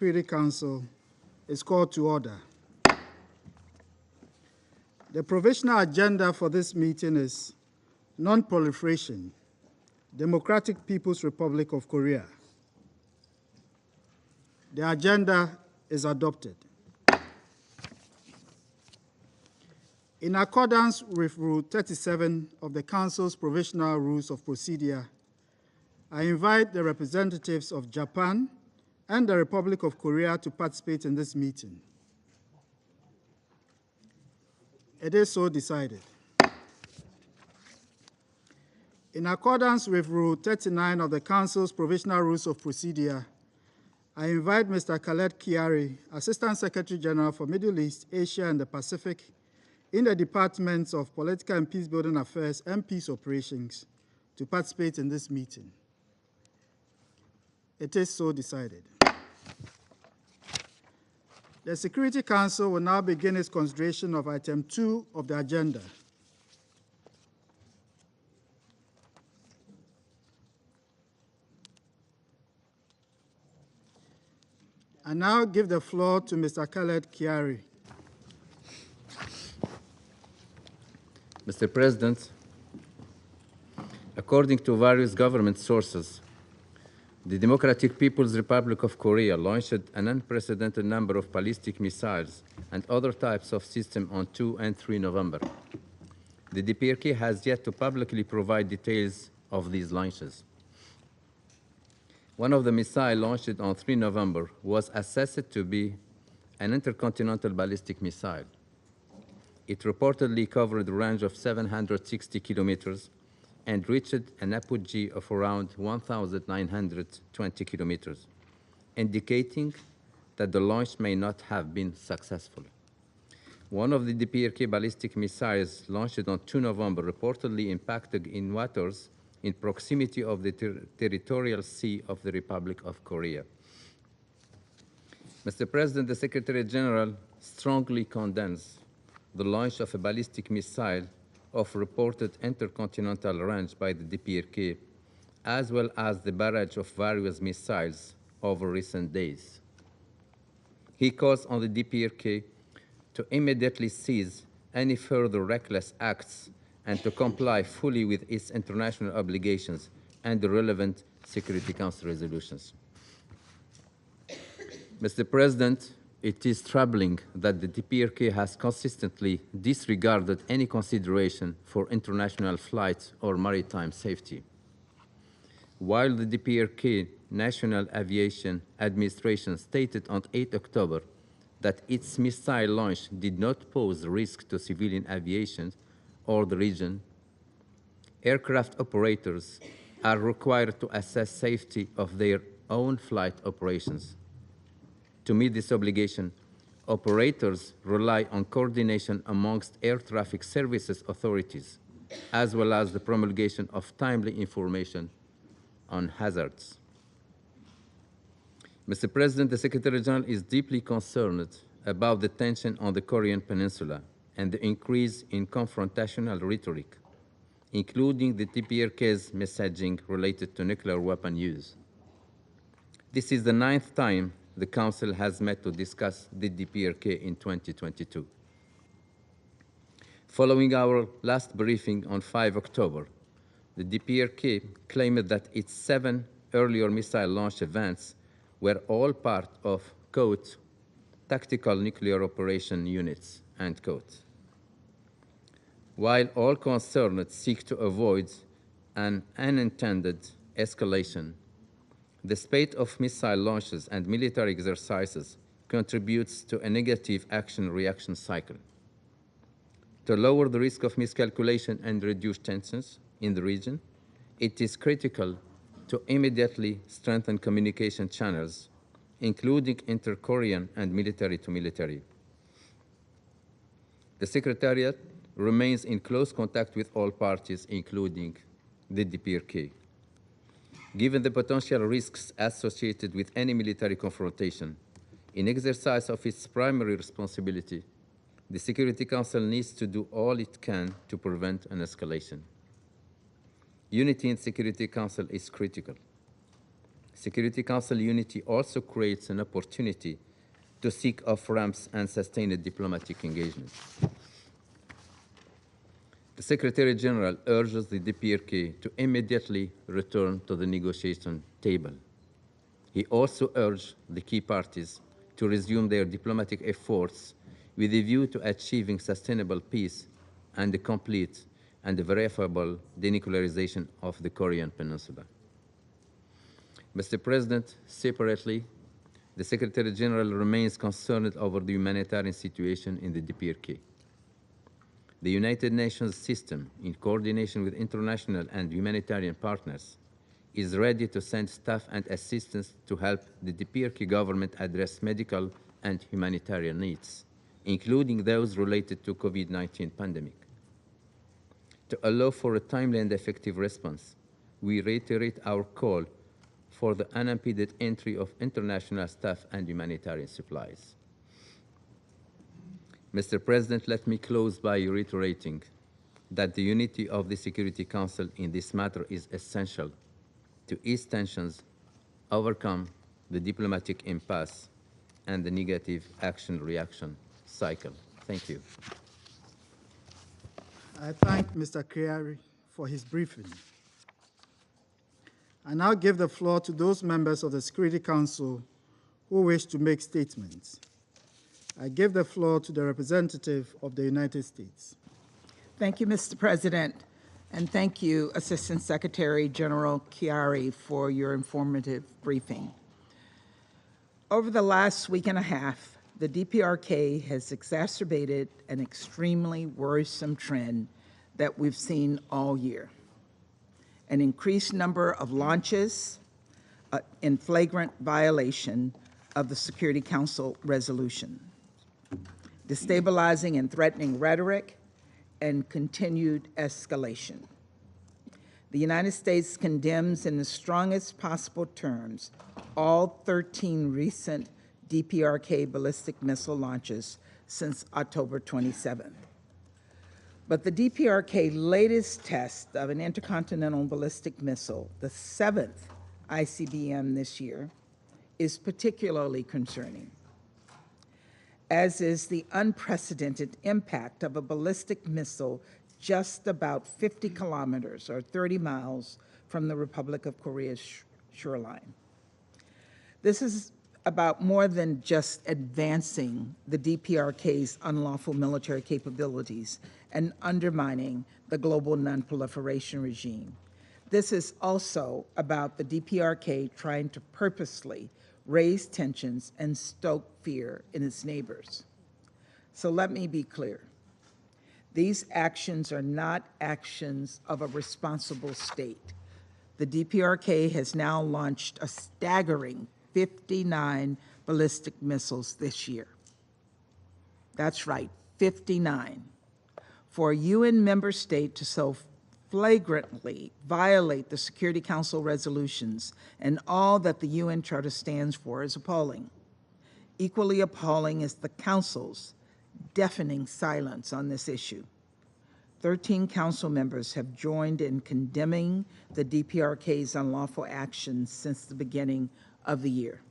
Security Council is called to order. The provisional agenda for this meeting is non-proliferation, Democratic People's Republic of Korea. The agenda is adopted. In accordance with Rule 37 of the Council's Provisional Rules of Procedure, I invite the representatives of Japan and the Republic of Korea to participate in this meeting. It is so decided. In accordance with Rule 39 of the Council's Provisional Rules of Procedure, I invite Mr. Khaled Kiari, Assistant Secretary General for Middle East, Asia, and the Pacific, in the Departments of Political and Peacebuilding Affairs and Peace Operations, to participate in this meeting. It is so decided. The Security Council will now begin its consideration of Item 2 of the agenda. I now give the floor to Mr. Khaled Kiari. Mr. President, according to various government sources, the Democratic People's Republic of Korea launched an unprecedented number of ballistic missiles and other types of systems on 2 and 3 November. The DPRK has yet to publicly provide details of these launches. One of the missiles launched on 3 November was assessed to be an intercontinental ballistic missile. It reportedly covered a range of 760 kilometers and reached an apogee of around 1,920 kilometers, indicating that the launch may not have been successful. One of the DPRK ballistic missiles launched on 2 November reportedly impacted in waters in proximity of the territorial sea of the Republic of Korea. Mr. President, the Secretary General strongly condemns the launch of a ballistic missile of reported intercontinental range by the DPRK, as well as the barrage of various missiles over recent days. He calls on the DPRK to immediately cease any further reckless acts and to comply fully with its international obligations and the relevant Security Council resolutions. Mr. President, it is troubling that the DPRK has consistently disregarded any consideration for international flight or maritime safety. While the DPRK National Aviation Administration stated on 8 October that its missile launch did not pose risk to civilian aviation or the region, aircraft operators are required to assess safety of their own flight operations. To meet this obligation, operators rely on coordination amongst air traffic services authorities, as well as the promulgation of timely information on hazards. Mr. President, the Secretary General is deeply concerned about the tension on the Korean Peninsula and the increase in confrontational rhetoric, including the DPRK's messaging related to nuclear weapon use. This is the 9th time the Council has met to discuss the DPRK in 2022. Following our last briefing on 5 October, the DPRK claimed that its 7 earlier missile launch events were all part of, quote, tactical nuclear operation units, end quote. While all concerned seek to avoid an unintended escalation, the spate of missile launches and military exercises contributes to a negative action-reaction cycle. To lower the risk of miscalculation and reduce tensions in the region, it is critical to immediately strengthen communication channels, including inter-Korean and military-to-military. The Secretariat remains in close contact with all parties, including the DPRK. Given the potential risks associated with any military confrontation, in exercise of its primary responsibility, the Security Council needs to do all it can to prevent an escalation. Unity in Security Council is critical. Security Council unity also creates an opportunity to seek off-ramps and sustain a diplomatic engagement. The Secretary General urges the DPRK to immediately return to the negotiation table. He also urged the key parties to resume their diplomatic efforts with a view to achieving sustainable peace and the complete and verifiable denuclearization of the Korean Peninsula. Mr. President, separately, the Secretary General remains concerned over the humanitarian situation in the DPRK. The United Nations system, in coordination with international and humanitarian partners, is ready to send staff and assistance to help the DPRK government address medical and humanitarian needs, including those related to COVID-19 pandemic. To allow for a timely and effective response, we reiterate our call for the unimpeded entry of international staff and humanitarian supplies. Mr. President, let me close by reiterating that the unity of the Security Council in this matter is essential to ease tensions, overcome the diplomatic impasse, and the negative action-reaction cycle. Thank you. I thank Mr. Kyari for his briefing. I now give the floor to those members of the Security Council who wish to make statements. I give the floor to the representative of the United States. Thank you, Mr. President, and thank you, Assistant Secretary General Kyari, for your informative briefing. Over the last week and a half, the DPRK has exacerbated an extremely worrisome trend that we've seen all year. An increased number of launches in flagrant violation of the Security Council resolution, destabilizing and threatening rhetoric, and continued escalation. The United States condemns in the strongest possible terms all 13 recent DPRK ballistic missile launches since October 27th. But the DPRK latest test of an intercontinental ballistic missile, the 7th ICBM this year, is particularly concerning, as is the unprecedented impact of a ballistic missile just about 50 kilometers or 30 miles from the Republic of Korea's shoreline. This is about more than just advancing the DPRK's unlawful military capabilities and undermining the global nonproliferation regime. This is also about the DPRK trying to purposely raise tensions and stoke fear in its neighbors. So let me be clear. These actions are not actions of a responsible state. The DPRK has now launched a staggering 59 ballistic missiles this year. That's right, 59. For a UN member state to so flagrantly violate the Security Council resolutions and all that the UN Charter stands for is appalling. Equally appalling is the Council's deafening silence on this issue. 13 Council members have joined in condemning the DPRK's unlawful actions since the beginning of the year.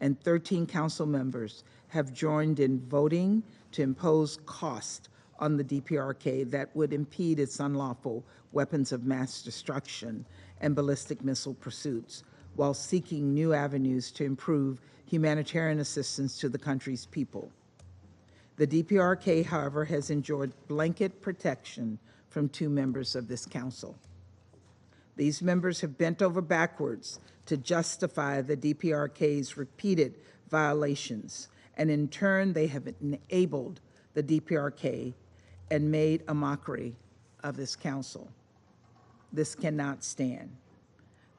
And 13 Council members have joined in voting to impose cost on the DPRK that would impede its unlawful weapons of mass destruction and ballistic missile pursuits, while seeking new avenues to improve humanitarian assistance to the country's people. The DPRK, however, has enjoyed blanket protection from 2 members of this council. These members have bent over backwards to justify the DPRK's repeated violations, and in turn, they have enabled the DPRK and made a mockery of this council. This cannot stand.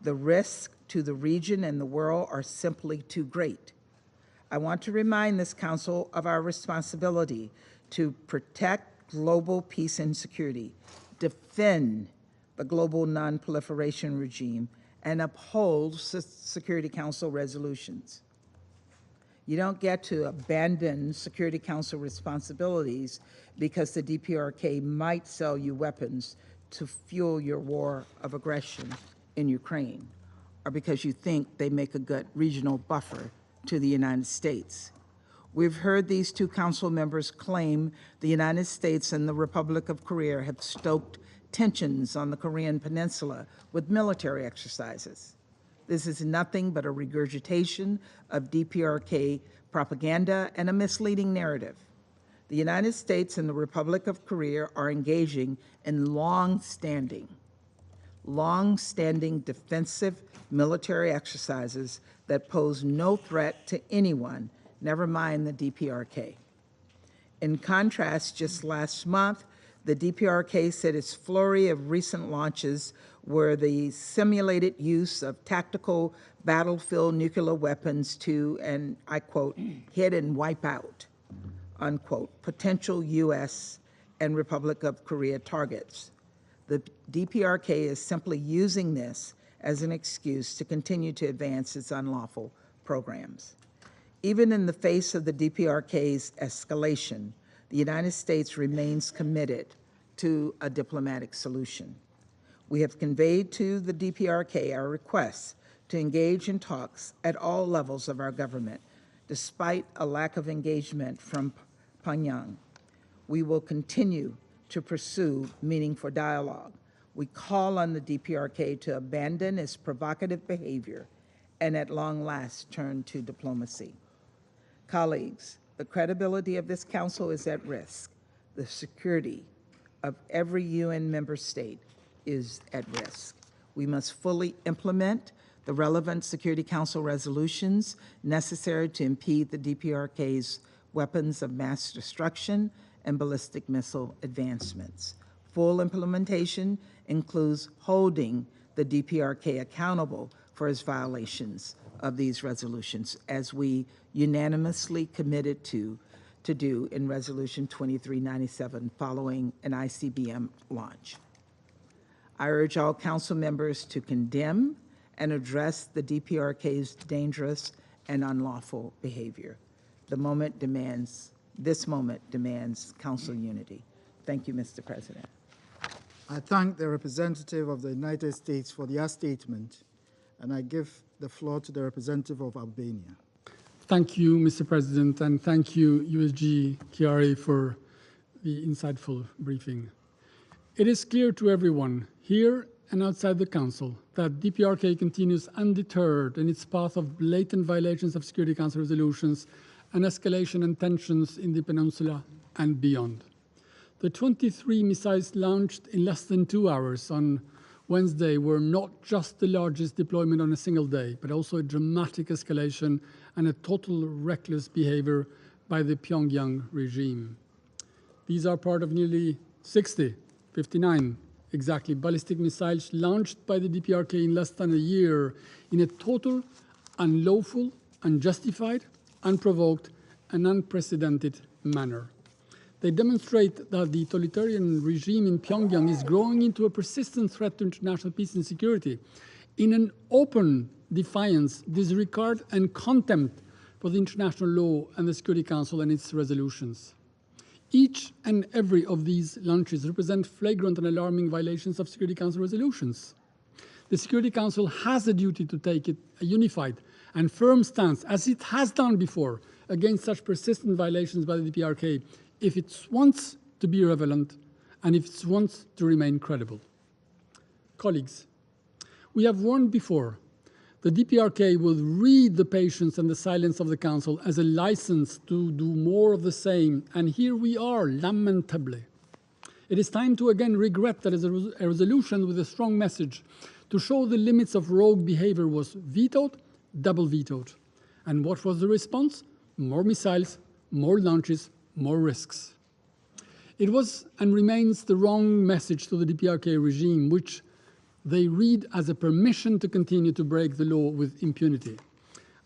The risks to the region and the world are simply too great. I want to remind this council of our responsibility to protect global peace and security, defend the global nonproliferation regime, and uphold Security Council resolutions. You don't get to abandon Security Council responsibilities because the DPRK might sell you weapons to fuel your war of aggression in Ukraine, or because you think they make a good regional buffer to the United States. We've heard these two council members claim the United States and the Republic of Korea have stoked tensions on the Korean Peninsula with military exercises. This is nothing but a regurgitation of DPRK propaganda and a misleading narrative. The United States and the Republic of Korea are engaging in long-standing defensive military exercises that pose no threat to anyone, never mind the DPRK. In contrast, just last month, the DPRK said its flurry of recent launches were the simulated use of tactical battlefield nuclear weapons to, and I quote, hit and wipe out, unquote, potential U.S. and Republic of Korea targets. The DPRK is simply using this as an excuse to continue to advance its unlawful programs. Even in the face of the DPRK's escalation, the United States remains committed to a diplomatic solution. We have conveyed to the DPRK our request to engage in talks at all levels of our government, despite a lack of engagement from Pyongyang. We will continue to pursue meaningful dialogue. We call on the DPRK to abandon its provocative behavior and at long last turn to diplomacy. Colleagues, the credibility of this council is at risk. The security of every UN member state is at risk. We must fully implement the relevant Security Council resolutions necessary to impede the DPRK's weapons of mass destruction and ballistic missile advancements. Full implementation includes holding the DPRK accountable for its violations of these resolutions, as we unanimously committed to do in Resolution 2397 following an ICBM launch. I urge all council members to condemn and address the DPRK's dangerous and unlawful behavior. This moment demands council unity. Thank you, Mr. President. I thank the representative of the United States for their statement, and I give the floor to the representative of Albania. Thank you, Mr. President, and thank you, USG Chiari, for the insightful briefing. It is clear to everyone, here and outside the Council, that DPRK continues undeterred in its path of blatant violations of Security Council resolutions and escalation and tensions in the peninsula and beyond. The 23 missiles launched in less than 2 hours on Wednesday were not just the largest deployment on a single day, but also a dramatic escalation and a total reckless behavior by the Pyongyang regime. These are part of nearly 59 exactly, ballistic missiles launched by the DPRK in less than a year in a total, unlawful, unjustified, unprovoked, and unprecedented manner. They demonstrate that the totalitarian regime in Pyongyang is growing into a persistent threat to international peace and security in an open defiance, disregard, and contempt for the international law and the Security Council and its resolutions. Each and every of these launches represent flagrant and alarming violations of Security Council resolutions. The Security Council has a duty to take a unified and firm stance, as it has done before, against such persistent violations by the DPRK, if it wants to be relevant and if it wants to remain credible. Colleagues, we have warned before, the DPRK will read the patience and the silence of the Council as a license to do more of the same, and here we are, lamentably. It is time to again regret that a resolution with a strong message to show the limits of rogue behavior was vetoed, double vetoed. And what was the response? More missiles, more launches, more risks. It was and remains the wrong message to the DPRK regime, which they read as a permission to continue to break the law with impunity.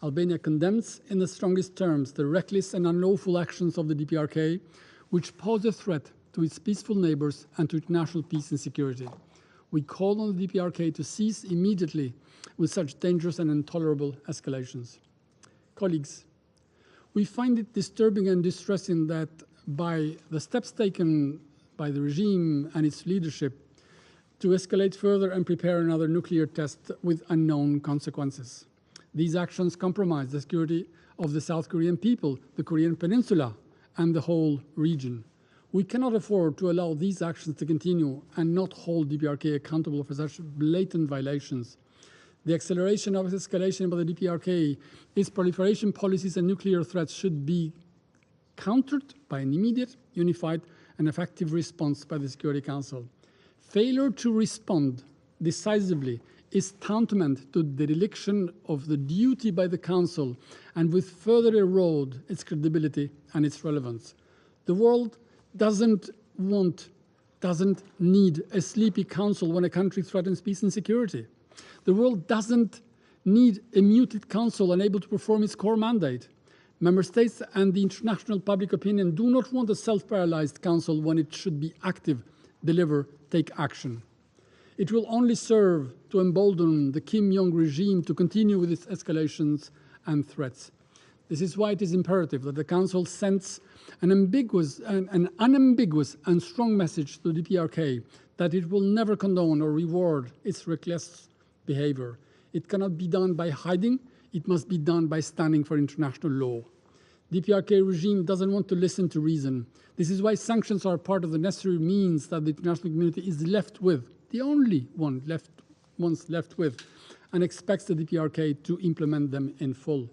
Albania condemns in the strongest terms the reckless and unlawful actions of the DPRK, which pose a threat to its peaceful neighbors and to international peace and security. We call on the DPRK to cease immediately with such dangerous and intolerable escalations. Colleagues, we find it disturbing and distressing that by the steps taken by the regime and its leadership, to escalate further and prepare another nuclear test with unknown consequences. These actions compromise the security of the South Korean people, the Korean Peninsula, and the whole region. We cannot afford to allow these actions to continue and not hold DPRK accountable for such blatant violations. The acceleration of escalation by the DPRK, its proliferation policies and nuclear threats should be countered by an immediate, unified, and effective response by the Security Council. Failure to respond decisively is tantamount to dereliction of the duty by the Council and will further erode its credibility and its relevance. The world doesn't need a sleepy Council when a country threatens peace and security. The world doesn't need a muted Council unable to perform its core mandate. Member States and the international public opinion do not want a self-paralyzed Council when it should be active, deliver, take action. It will only serve to embolden the Kim Jong regime to continue with its escalations and threats. This is why it is imperative that the Council sends an unambiguous and strong message to the DPRK that it will never condone or reward its reckless behavior. It cannot be done by hiding. It must be done by standing for international law. The DPRK regime doesn't want to listen to reason. This is why sanctions are part of the necessary means that the international community is left with, the only ones left with, and expects the DPRK to implement them in full.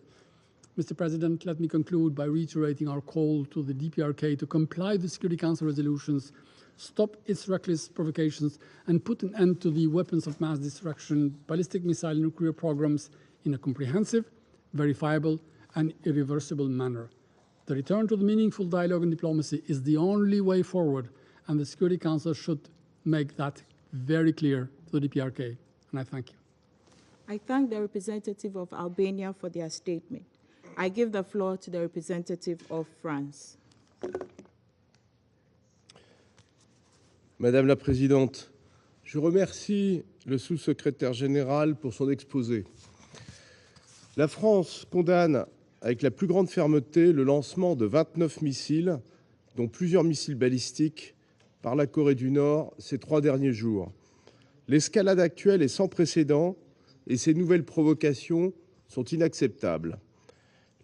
Mr. President, let me conclude by reiterating our call to the DPRK to comply with the Security Council resolutions, stop its reckless provocations, and put an end to the weapons of mass destruction, ballistic missile and nuclear programs in a comprehensive, verifiable, and irreversible manner. The return to the meaningful dialogue and diplomacy is the only way forward, and the Security Council should make that very clear to the DPRK. And I thank you. I thank the representative of Albania for their statement. I give the floor to the representative of France. Madame la Présidente, je remercie le sous-secrétaire général pour son exposé. La France condamne avec la plus grande fermeté le lancement de 29 missiles, dont plusieurs missiles balistiques, par la Corée du Nord ces 3 derniers jours. L'escalade actuelle est sans précédent et ces nouvelles provocations sont inacceptables.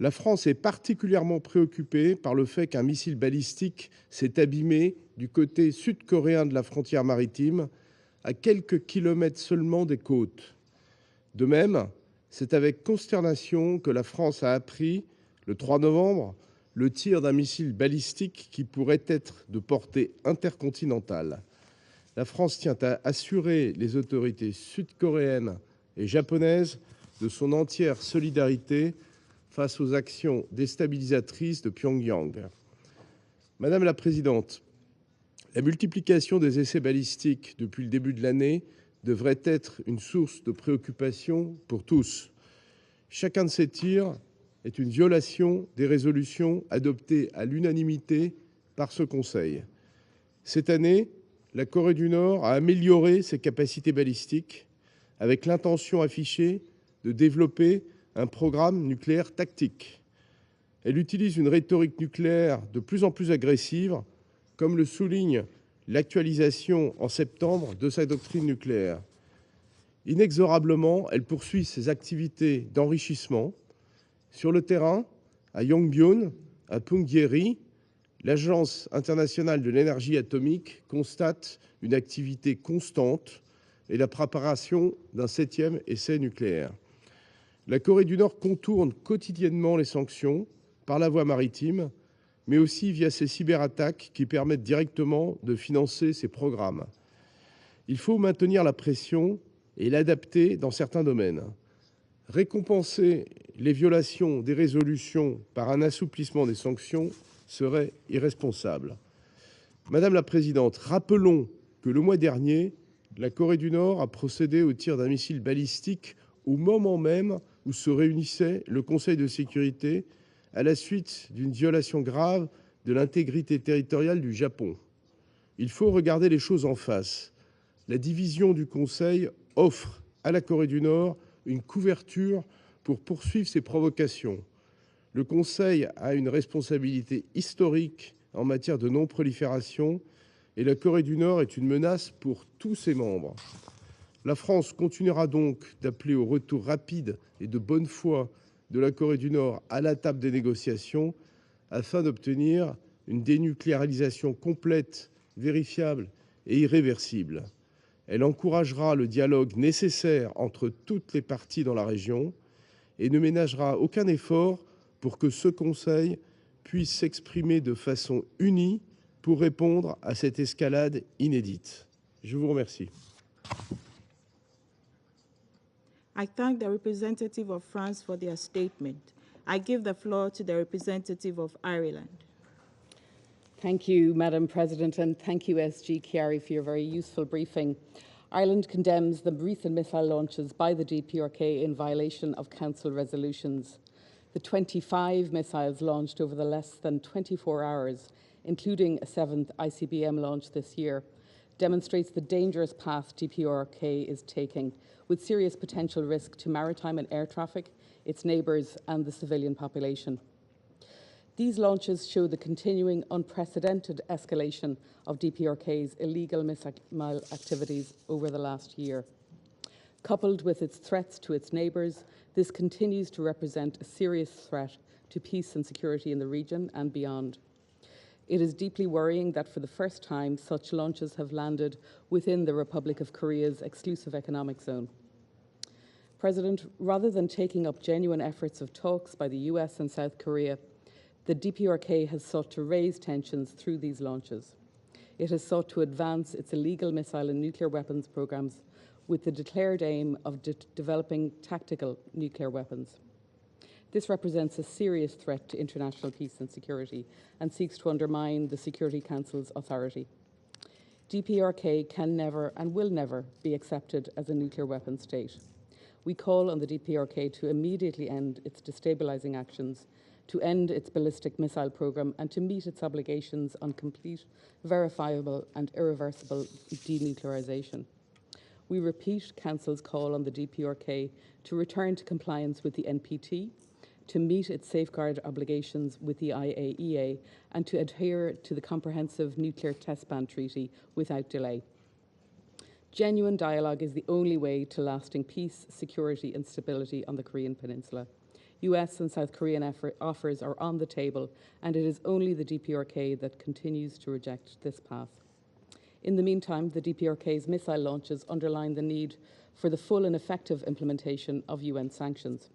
La France est particulièrement préoccupée par le fait qu'un missile balistique s'est abîmé du côté sud-coréen de la frontière maritime, à quelques kilomètres seulement des côtes. De même, c'est avec consternation que la France a appris, le 3 novembre, le tir d'un missile balistique qui pourrait être de portée intercontinentale. La France tient à assurer les autorités sud-coréennes et japonaises de son entière solidarité face aux actions déstabilisatrices de Pyongyang. Madame la Présidente, la multiplication des essais balistiques depuis le début de l'année devrait être une source de préoccupation pour tous. Chacun de ces tirs est une violation des résolutions adoptées à l'unanimité par ce Conseil. Cette année, la Corée du Nord a amélioré ses capacités balistiques avec l'intention affichée de développer un programme nucléaire tactique. Elle utilise une rhétorique nucléaire de plus en plus agressive, comme le souligne l'actualisation en septembre de sa doctrine nucléaire. Inexorablement, elle poursuit ses activités d'enrichissement. Sur le terrain, à Yongbyon, à Punggye-ri, l'Agence internationale de l'énergie atomique constate une activité constante et la préparation d'un 7e essai nucléaire. La Corée du Nord contourne quotidiennement les sanctions par la voie maritime, mais aussi via ses cyberattaques qui permettent directement de financer ses programmes. Il faut maintenir la pression et l'adapter dans certains domaines. Récompenser les violations des résolutions par un assouplissement des sanctions serait irresponsable. Madame la Présidente, rappelons que le mois dernier, la Corée du Nord a procédé au tir d'un missile balistique au moment même où se réunissait le Conseil de sécurité à la suite d'une violation grave de l'intégrité territoriale du Japon. Il faut regarder les choses en face. La division du Conseil offre à la Corée du Nord une couverture pour poursuivre ses provocations. Le Conseil a une responsabilité historique en matière de non-prolifération et la Corée du Nord est une menace pour tous ses membres. La France continuera donc d'appeler au retour rapide et de bonne foi de la Corée du Nord à la table des négociations afin d'obtenir une dénucléarisation complète, vérifiable et irréversible. Elle encouragera le dialogue nécessaire entre toutes les parties dans la région et ne ménagera aucun effort pour que ce Conseil puisse s'exprimer de façon unie pour répondre à cette escalade inédite. Je vous remercie. I thank the representative of France for their statement. I give the floor to the representative of Ireland. Thank you, Madam President, and thank you, SG Chiari, for your very useful briefing. Ireland condemns the recent missile launches by the DPRK in violation of Council resolutions. The 25 missiles launched over the less than 24 hours, including a 7th ICBM launch this year, demonstrates the dangerous path DPRK is taking, with serious potential risk to maritime and air traffic, its neighbours and the civilian population. These launches show the continuing unprecedented escalation of DPRK's illegal missile activities over the last year. Coupled with its threats to its neighbours, this continues to represent a serious threat to peace and security in the region and beyond. It is deeply worrying that for the first time, such launches have landed within the Republic of Korea's exclusive economic zone. President, rather than taking up genuine efforts of talks by the US and South Korea, the DPRK has sought to raise tensions through these launches. It has sought to advance its illegal missile and nuclear weapons programs with the declared aim of developing tactical nuclear weapons. This represents a serious threat to international peace and security and seeks to undermine the Security Council's authority. DPRK can never and will never be accepted as a nuclear weapons state. We call on the DPRK to immediately end its destabilising actions, to end its ballistic missile program, and to meet its obligations on complete, verifiable and irreversible denuclearisation. We repeat Council's call on the DPRK to return to compliance with the NPT, to meet its safeguard obligations with the IAEA, and to adhere to the Comprehensive Nuclear Test Ban Treaty without delay. Genuine dialogue is the only way to lasting peace, security and stability on the Korean Peninsula. US and South Korean offers are on the table, and it is only the DPRK that continues to reject this path. In the meantime, the DPRK's missile launches underline the need for the full and effective implementation of UN sanctions.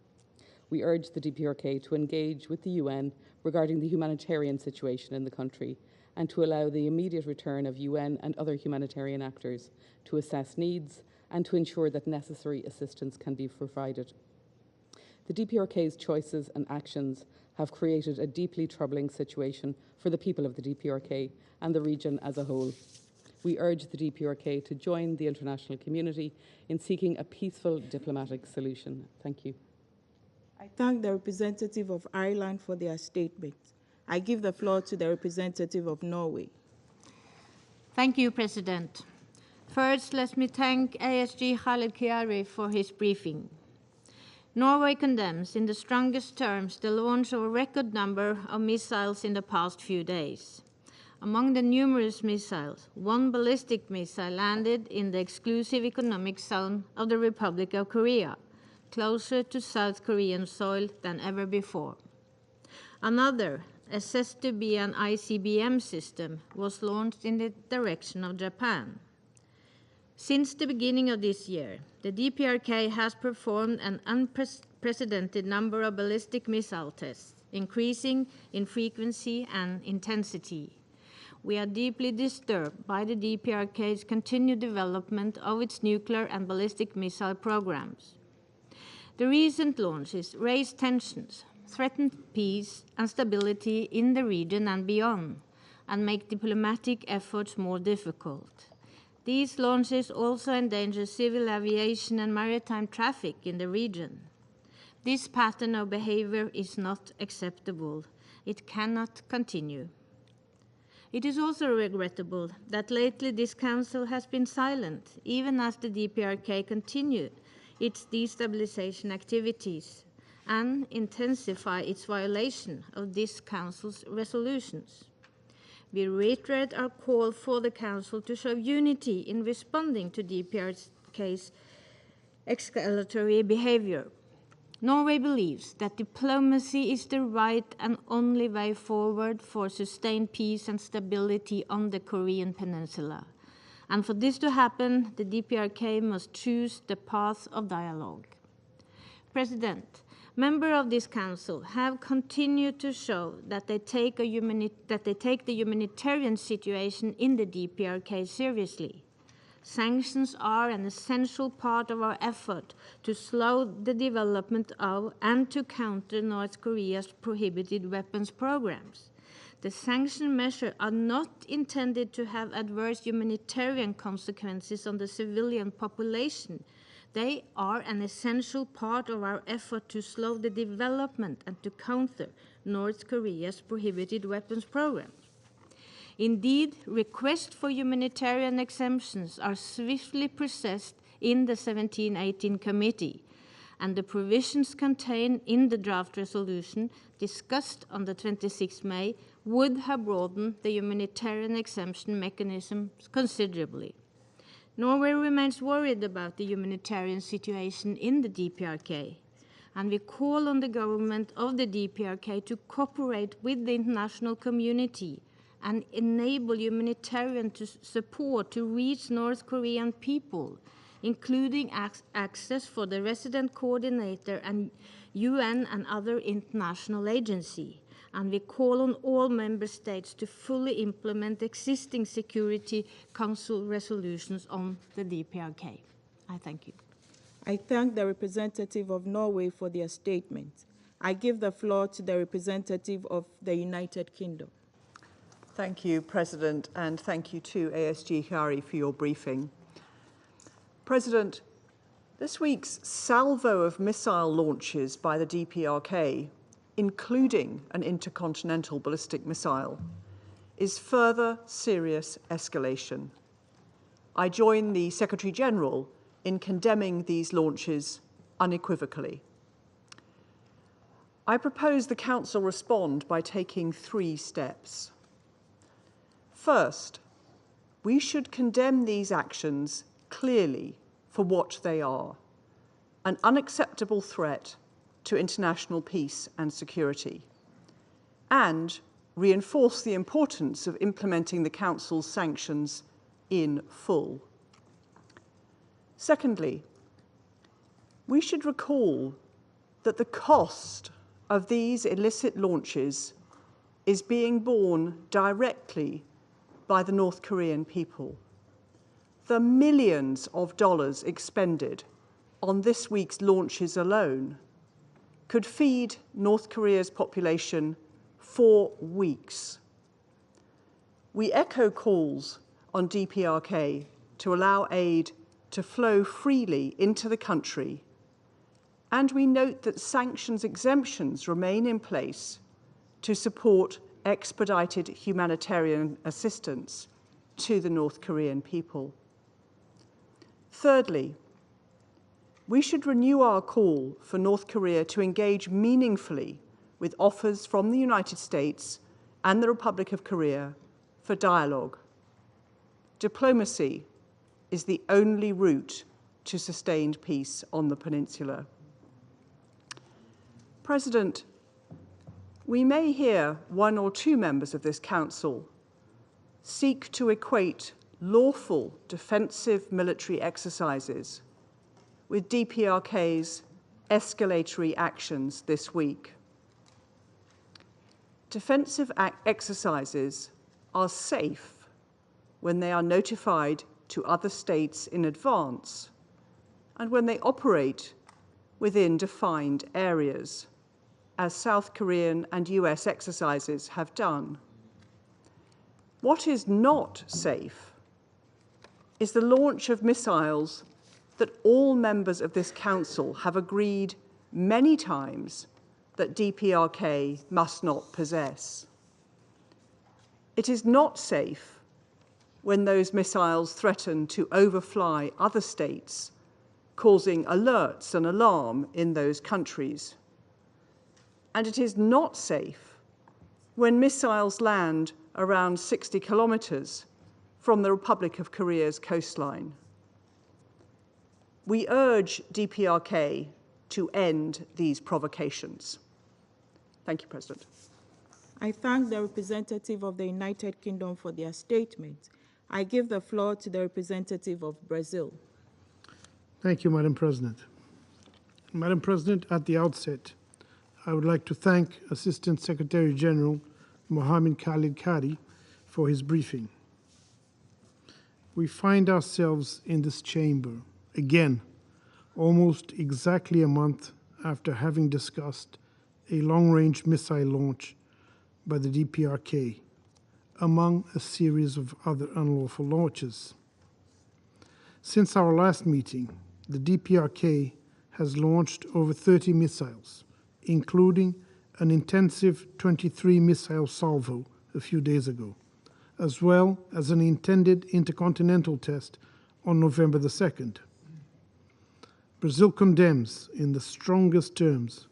We urge the DPRK to engage with the UN regarding the humanitarian situation in the country and to allow the immediate return of UN and other humanitarian actors to assess needs and to ensure that necessary assistance can be provided. The DPRK's choices and actions have created a deeply troubling situation for the people of the DPRK and the region as a whole. We urge the DPRK to join the international community in seeking a peaceful diplomatic solution. Thank you. I thank the representative of Ireland for their statement. I give the floor to the representative of Norway. Thank you, President. First, let me thank ASG Khaled Chiari for his briefing. Norway condemns in the strongest terms the launch of a record number of missiles in the past few days. Among the numerous missiles, one ballistic missile landed in the exclusive economic zone of the Republic of Korea, closer to South Korean soil than ever before. Another, assessed to be an ICBM system, was launched in the direction of Japan. Since the beginning of this year, the DPRK has performed an unprecedented number of ballistic missile tests, increasing in frequency and intensity. We are deeply disturbed by the DPRK's continued development of its nuclear and ballistic missile programs. The recent launches raise tensions, threaten peace and stability in the region and beyond, and make diplomatic efforts more difficult. These launches also endanger civil aviation and maritime traffic in the region. This pattern of behavior is not acceptable. It cannot continue. It is also regrettable that lately this Council has been silent, even as the DPRK continued its destabilization activities and intensify its violation of this Council's resolutions. we reiterate our call for the Council to show unity in responding to DPRK's escalatory behavior. Norway believes that diplomacy is the right and only way forward for sustained peace and stability on the Korean Peninsula. And for this to happen, the DPRK must choose the path of dialogue. President, members of this Council have continued to show that they take the humanitarian situation in the DPRK seriously. Sanctions are an essential part of our effort to slow the development of and to counter North Korea's prohibited weapons programs. The sanction measures are not intended to have adverse humanitarian consequences on the civilian population. They are an essential part of our effort to slow the development and to counter North Korea's prohibited weapons programs. Indeed, requests for humanitarian exemptions are swiftly processed in the 1718 Committee, and the provisions contained in the draft resolution discussed on the 26th May would have broadened the humanitarian exemption mechanism considerably. Norway remains worried about the humanitarian situation in the DPRK, and we call on the government of the DPRK to cooperate with the international community and enable humanitarian support to reach North Korean people, including access for the resident coordinator and UN and other international agencies. And we call on all member states to fully implement existing Security Council resolutions on the DPRK. I thank you. I thank the representative of Norway for their statement. I give the floor to the representative of the United Kingdom. Thank you, President, and thank you to ASG Chiari for your briefing. President, this week's salvo of missile launches by the DPRK, including an intercontinental ballistic missile, is further serious escalation. I join the Secretary General in condemning these launches unequivocally. I propose the Council respond by taking 3 steps. First, we should condemn these actions clearly for what they are: an unacceptable threat to international peace and security, and reinforce the importance of implementing the Council's sanctions in full. Secondly, we should recall that the cost of these illicit launches is being borne directly by the North Korean people. The millions of dollars expended on this week's launches alone could feed North Korea's population for weeks. We echo calls on DPRK to allow aid to flow freely into the country, and we note that sanctions exemptions remain in place to support expedited humanitarian assistance to the North Korean people. Thirdly, we should renew our call for North Korea to engage meaningfully with offers from the United States and the Republic of Korea for dialogue. Diplomacy is the only route to sustained peace on the peninsula. President, we may hear 1 or 2 members of this Council seek to equate lawful defensive military exercises with DPRK's escalatory actions this week. Defensive exercises are safe when they are notified to other states in advance and when they operate within defined areas, as South Korean and US exercises have done. What is not safe is the launch of missiles that all members of this Council have agreed many times that DPRK must not possess. It is not safe when those missiles threaten to overfly other states, causing alerts and alarm in those countries. And it is not safe when missiles land around 60 kilometres from the Republic of Korea's coastline. We urge DPRK to end these provocations. Thank you, President. I thank the representative of the United Kingdom for their statement. I give the floor to the representative of Brazil. Thank you, Madam President. Madam President, at the outset, I would like to thank Assistant Secretary General Mohammed Khalid Kari for his briefing. We find ourselves in this chamber again, almost exactly a month after having discussed a long-range missile launch by the DPRK, among a series of other unlawful launches. Since our last meeting, the DPRK has launched over 30 missiles, including an intensive 23 missile salvo a few days ago, as well as an intended intercontinental test on November the 2nd. Brazil condemns, in the strongest terms,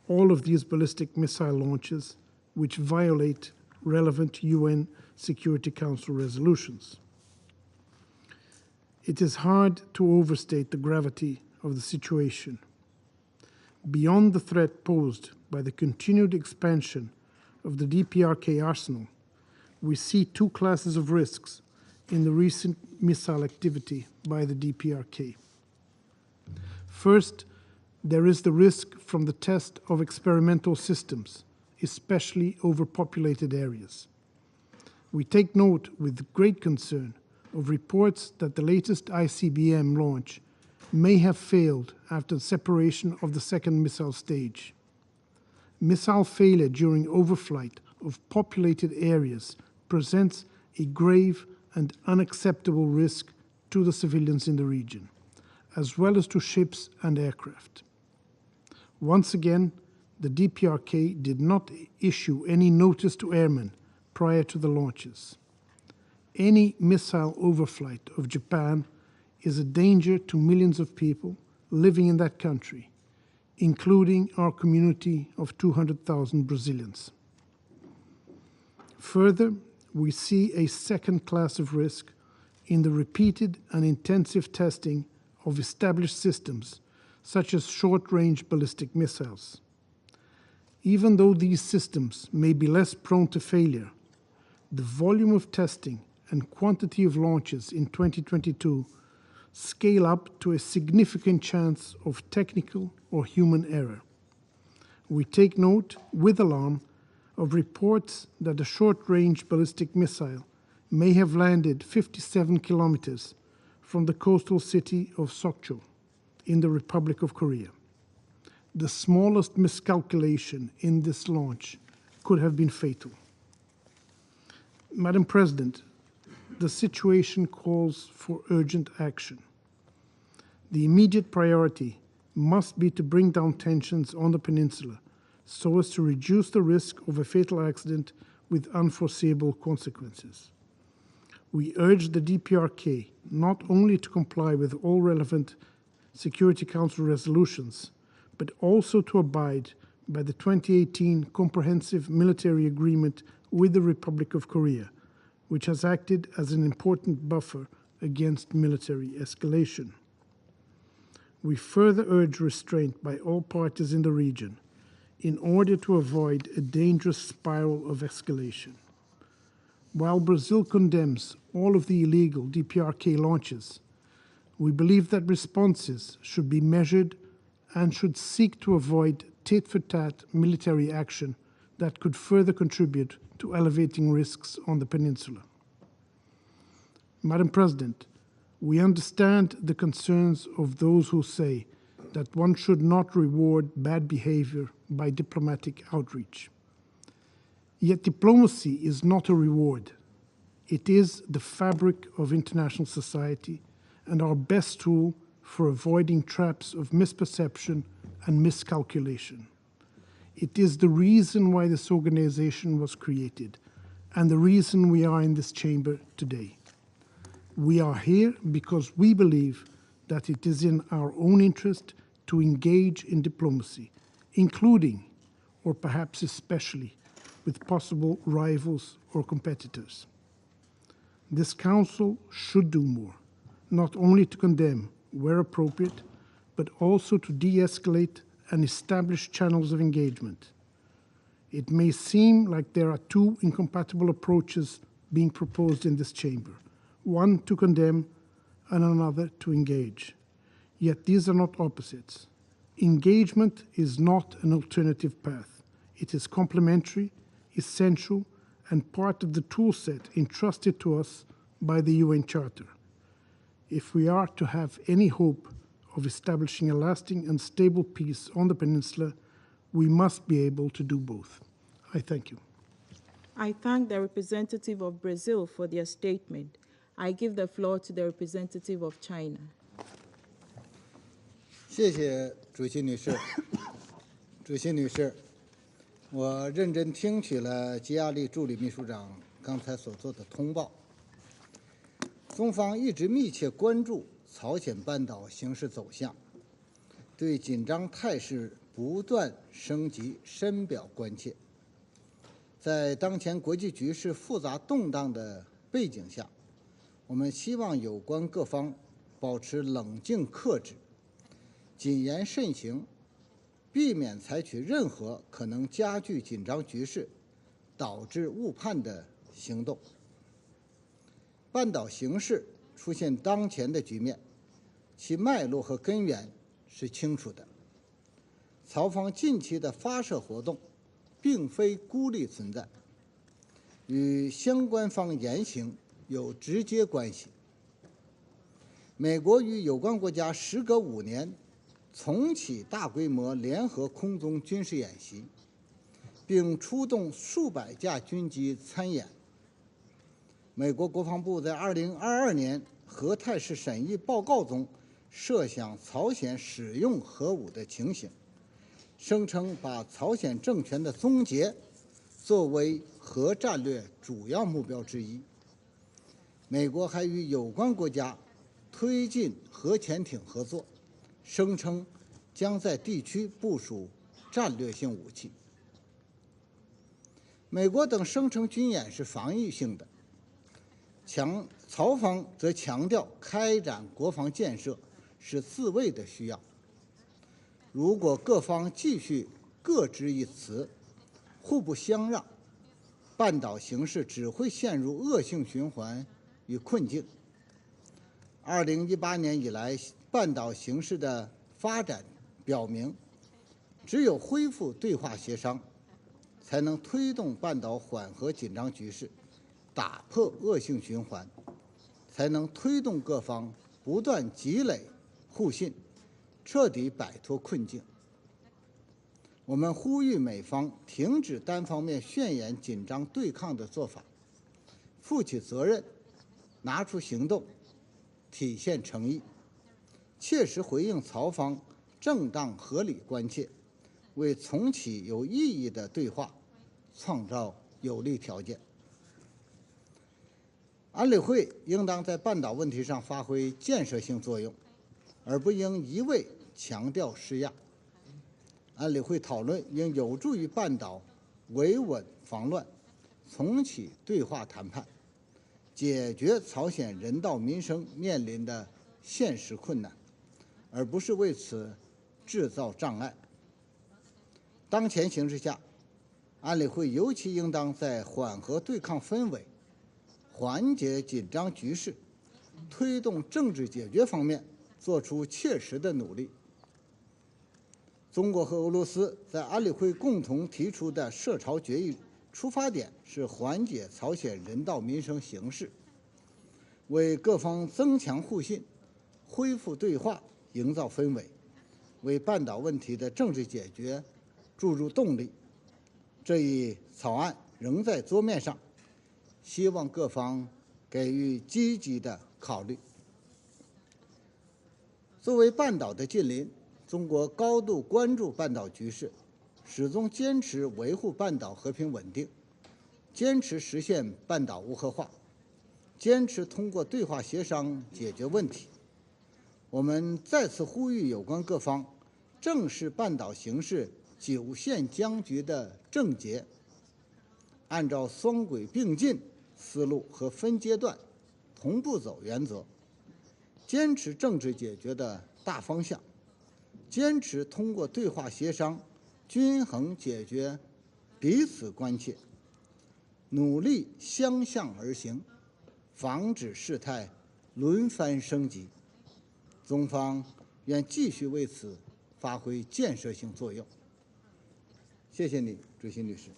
all of these ballistic missile launches which violate relevant UN Security Council resolutions. It is hard to overstate the gravity of the situation. Beyond the threat posed by the continued expansion of the DPRK arsenal, we see two classes of risks in the recent missile activity by the DPRK. First, there is the risk from the test of experimental systems, especially over populated areas. We take note with great concern of reports that the latest ICBM launch may have failed after the separation of the second missile stage. Missile failure during overflight of populated areas presents a grave and unacceptable risk to the civilians in the region, as well as to ships and aircraft. Once again, the DPRK did not issue any notice to airmen prior to the launches. Any missile overflight of Japan is a danger to millions of people living in that country, including our community of 200,000 Brazilians. Further, we see a second class of risk in the repeated and intensive testing of established systems, such as short-range ballistic missiles. Even though these systems may be less prone to failure, the volume of testing and quantity of launches in 2022 scale up to a significant chance of technical or human error. We take note with alarm of reports that a short-range ballistic missile may have landed 57 kilometers from the coastal city of Sokcho in the Republic of Korea. The smallest miscalculation in this launch could have been fatal. Madam President, the situation calls for urgent action. The immediate priority must be to bring down tensions on the peninsula so as to reduce the risk of a fatal accident with unforeseeable consequences. We urge the DPRK not only to comply with all relevant Security Council resolutions, but also to abide by the 2018 Comprehensive Military Agreement with the Republic of Korea, which has acted as an important buffer against military escalation. We further urge restraint by all parties in the region in order to avoid a dangerous spiral of escalation. While Brazil condemns all of the illegal DPRK launches, we believe that responses should be measured and should seek to avoid tit-for-tat military action that could further contribute to elevating risks on the peninsula. Madam President, we understand the concerns of those who say that one should not reward bad behavior by diplomatic outreach. Yet diplomacy is not a reward. It is the fabric of international society and our best tool for avoiding traps of misperception and miscalculation. It is the reason why this organization was created and the reason we are in this chamber today. We are here because we believe that it is in our own interest to engage in diplomacy, including, or perhaps especially, with possible rivals or competitors. This Council should do more, not only to condemn where appropriate, but also to de-escalate and establish channels of engagement. It may seem like there are two incompatible approaches being proposed in this chamber, one to condemn and another to engage. Yet these are not opposites. Engagement is not an alternative path. It is complementary, essential, and part of the toolset entrusted to us by the UN Charter. If we are to have any hope of establishing a lasting and stable peace on the peninsula, we must be able to do both. I thank you. I thank the representative of Brazil for their statement. I give the floor to the representative of China. 谢谢主席女士。主席女士，我认真听取了吉亚利助理秘书长刚才所做的通报。中方一直密切关注朝鲜半岛形势走向，对紧张态势不断升级深表关切。在当前国际局势复杂动荡的背景下，我们希望有关各方保持冷静克制，谨言慎行，避免采取任何可能加剧紧张局势、导致误判的行动。半岛形势出现当前的局面，其脉络和根源是清楚的。曹方近期的发射活动并非孤立存在，与相关方言行有直接关系。美国与有关国家时隔5年重启大规模联合空中军事演习，并出动数百架军机参演。美国国防部在2022年核态势审议报告中设想朝鲜使用核武的情形，声称把朝鲜政权的终结作为核战略主要目标之一。美国还与有关国家推进核潜艇合作，声称将在地区部署战略性武器。美国等声称军演是防御性的，曹方则强调开展国防建设是自卫的需要。如果各方继续各执一词，互不相让，半岛形势只会陷入恶性循环与困境。2018年以来，半岛形势的发展表明，只有恢复对话协商，才能推动半岛缓和紧张局势，打破恶性循环，才能推动各方不断积累互信，彻底摆脱困境。我们呼吁美方停止单方面宣言紧张对抗的做法，负起责任，拿出行动，体现诚意，切实回应曹方正当合理关切，为重启有意义的对话创造有利条件。安理会应当在半岛问题上发挥建设性作用，而不应一味强调施压。安理会讨论应有助于半岛维稳防乱，重启对话谈判，解决朝鲜人道民生面临的现实困难，而不是为此制造障碍。当前形势下，安理会尤其应当在缓和对抗氛围、缓解紧张局势、推动政治解决方面做出切实的努力。中国和俄罗斯在安理会共同提出的涉朝决议出发点是缓解朝鲜人道民生形势，为各方增强互信、恢复对话营造氛围，为半岛问题的政治解决注入动力。这一草案仍在桌面上，希望各方给予积极的考虑。作为半岛的近邻，中国高度关注半岛局势，始终坚持维护半岛和平稳定，坚持实现半岛无核化，坚持通过对话协商解决问题。我们再次呼吁有关各方正视半岛形势久陷僵局的症结，按照双轨并进思路和分阶段同步走原则，坚持政治解决的大方向，坚持通过对话协商均衡解决彼此关切，努力相向而行，防止事态轮番升级。中方愿继续为此发挥建设性作用。谢谢你，主席女士。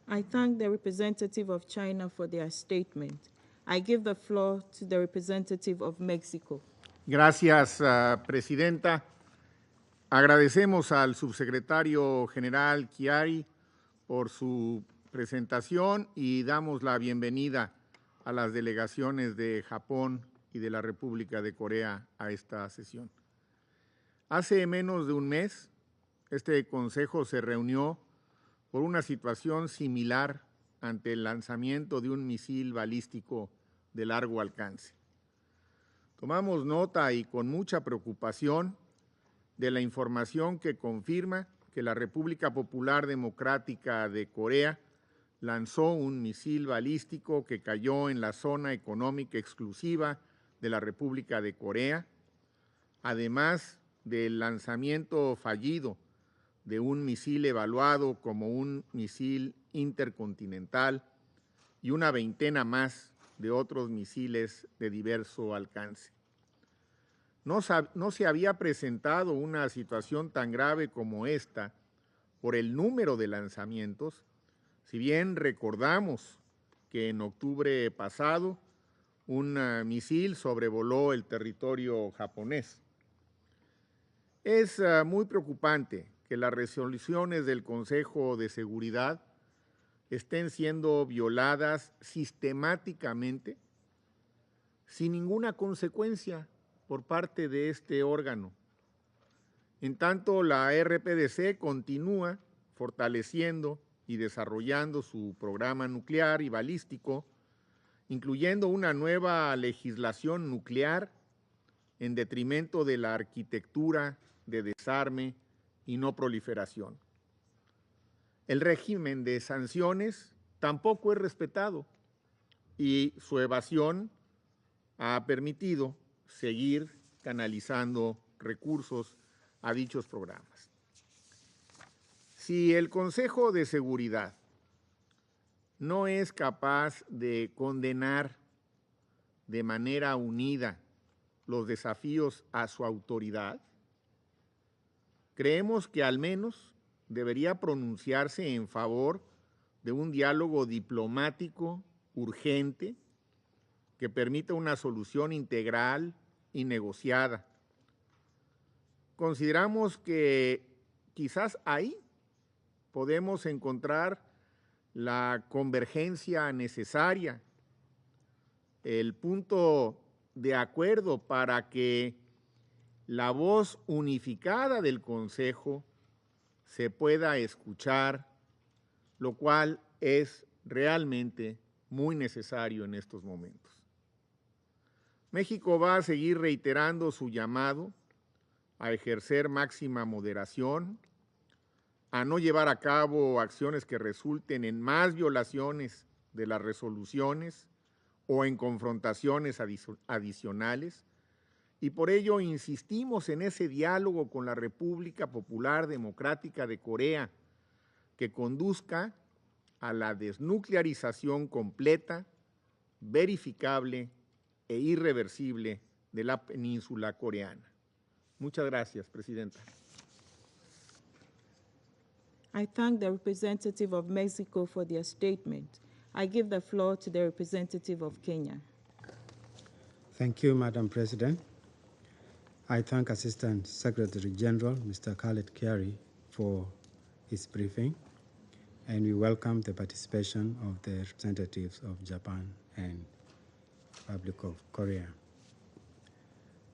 I thank the representative of China for their statement. I give the floor to the representative of Mexico. Gracias, Presidenta. Agradecemos al subsecretario general Chiari por su presentación y damos la bienvenida a las delegaciones de Japón y de la República de Corea a esta sesión. Hace menos de un mes, este Consejo se reunió por una situación similar ante el lanzamiento de un misil balístico de largo alcance. Tomamos nota y con mucha preocupación de la información que confirma que la República Popular Democrática de Corea lanzó un misil balístico que cayó en la zona económica exclusiva de la República de Corea, además del lanzamiento fallido de un misil evaluado como un misil intercontinental y una veintena más de otros misiles de diverso alcance. No se había presentado una situación tan grave como esta por el número de lanzamientos, si bien recordamos que en octubre pasado un misil sobrevoló el territorio japonés. Es muy preocupante que las resoluciones del Consejo de Seguridad estén siendo violadas sistemáticamente sin ninguna consecuencia por parte de este órgano. En tanto, la RPDC continúa fortaleciendo y desarrollando su programa nuclear y balístico, incluyendo una nueva legislación nuclear en detrimento de la arquitectura de desarme y no proliferación. El régimen de sanciones tampoco es respetado y su evasión ha permitido seguir canalizando recursos a dichos programas. Si el Consejo de Seguridad no es capaz de condenar de manera unida los desafíos a su autoridad, creemos que al menos debería pronunciarse en favor de un diálogo diplomático urgente que permita una solución integral y negociada. Consideramos que quizás ahí podemos encontrar la convergencia necesaria, el punto de acuerdo para que la voz unificada del Consejo se pueda escuchar, lo cual es realmente muy necesario en estos momentos. México va a seguir reiterando su llamado a ejercer máxima moderación, a no llevar a cabo acciones que resulten en más violaciones de las resoluciones o en confrontaciones adicionales, y por ello insistimos en ese diálogo con la República Popular Democrática de Corea que conduzca a la desnuclearización completa, verificable e irreversible de la península coreana. Muchas gracias, Presidenta. I thank the representative of Mexico for their statement. I give the floor to the representative of Kenya. Thank you, Madam President. I thank Assistant Secretary General, Mr. Khaled Chiari, for his briefing, and we welcome the participation of the representatives of Japan and Republic of Korea.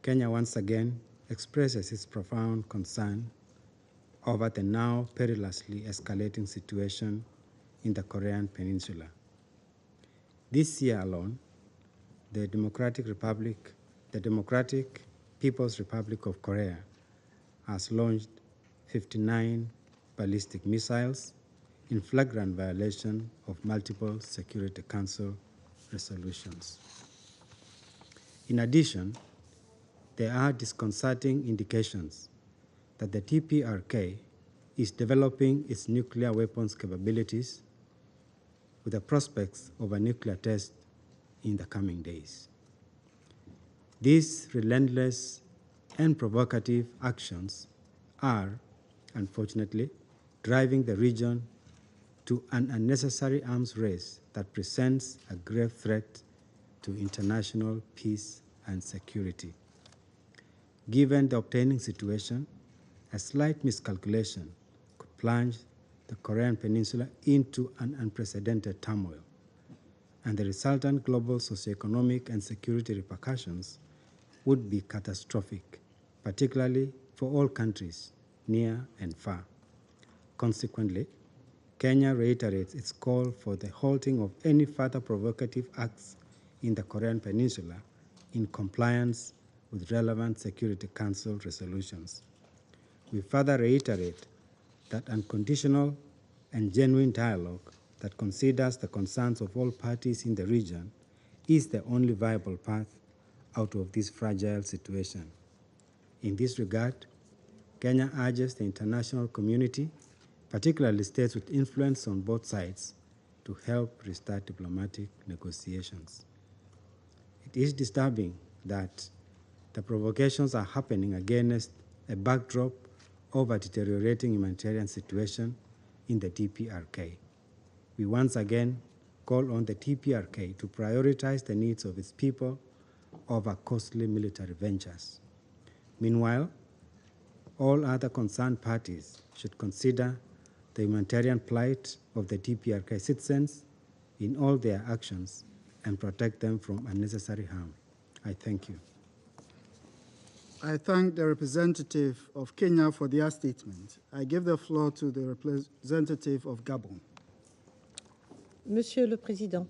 Kenya once again expresses its profound concern over the now perilously escalating situation in the Korean Peninsula. This year alone, the Democratic People's Republic of Korea has launched 59 ballistic missiles, in flagrant violation of multiple Security Council resolutions. In addition, there are disconcerting indications that the DPRK is developing its nuclear weapons capabilities with the prospects of a nuclear test in the coming days. These relentless and provocative actions are, unfortunately, driving the region to an unnecessary arms race that presents a grave threat to international peace and security. Given the obtaining situation, a slight miscalculation could plunge the Korean Peninsula into an unprecedented turmoil, and the resultant global socioeconomic and security repercussions would be catastrophic, particularly for all countries, near and far. Consequently, Kenya reiterates its call for the halting of any further provocative acts in the Korean Peninsula in compliance with relevant Security Council resolutions. We further reiterate that unconditional and genuine dialogue that considers the concerns of all parties in the region is the only viable path out of this fragile situation. In this regard, Kenya urges the international community, particularly states with influence on both sides, to help restart diplomatic negotiations. It is disturbing that the provocations are happening against a backdrop of a deteriorating humanitarian situation in the DPRK. We once again call on the DPRK to prioritize the needs of its people over costly military ventures. Meanwhile, all other concerned parties should consider the humanitarian plight of the DPRK citizens in all their actions and protect them from unnecessary harm. I thank you. I thank the representative of Kenya for their statement. I give the floor to the representative of Gabon. Monsieur le Président,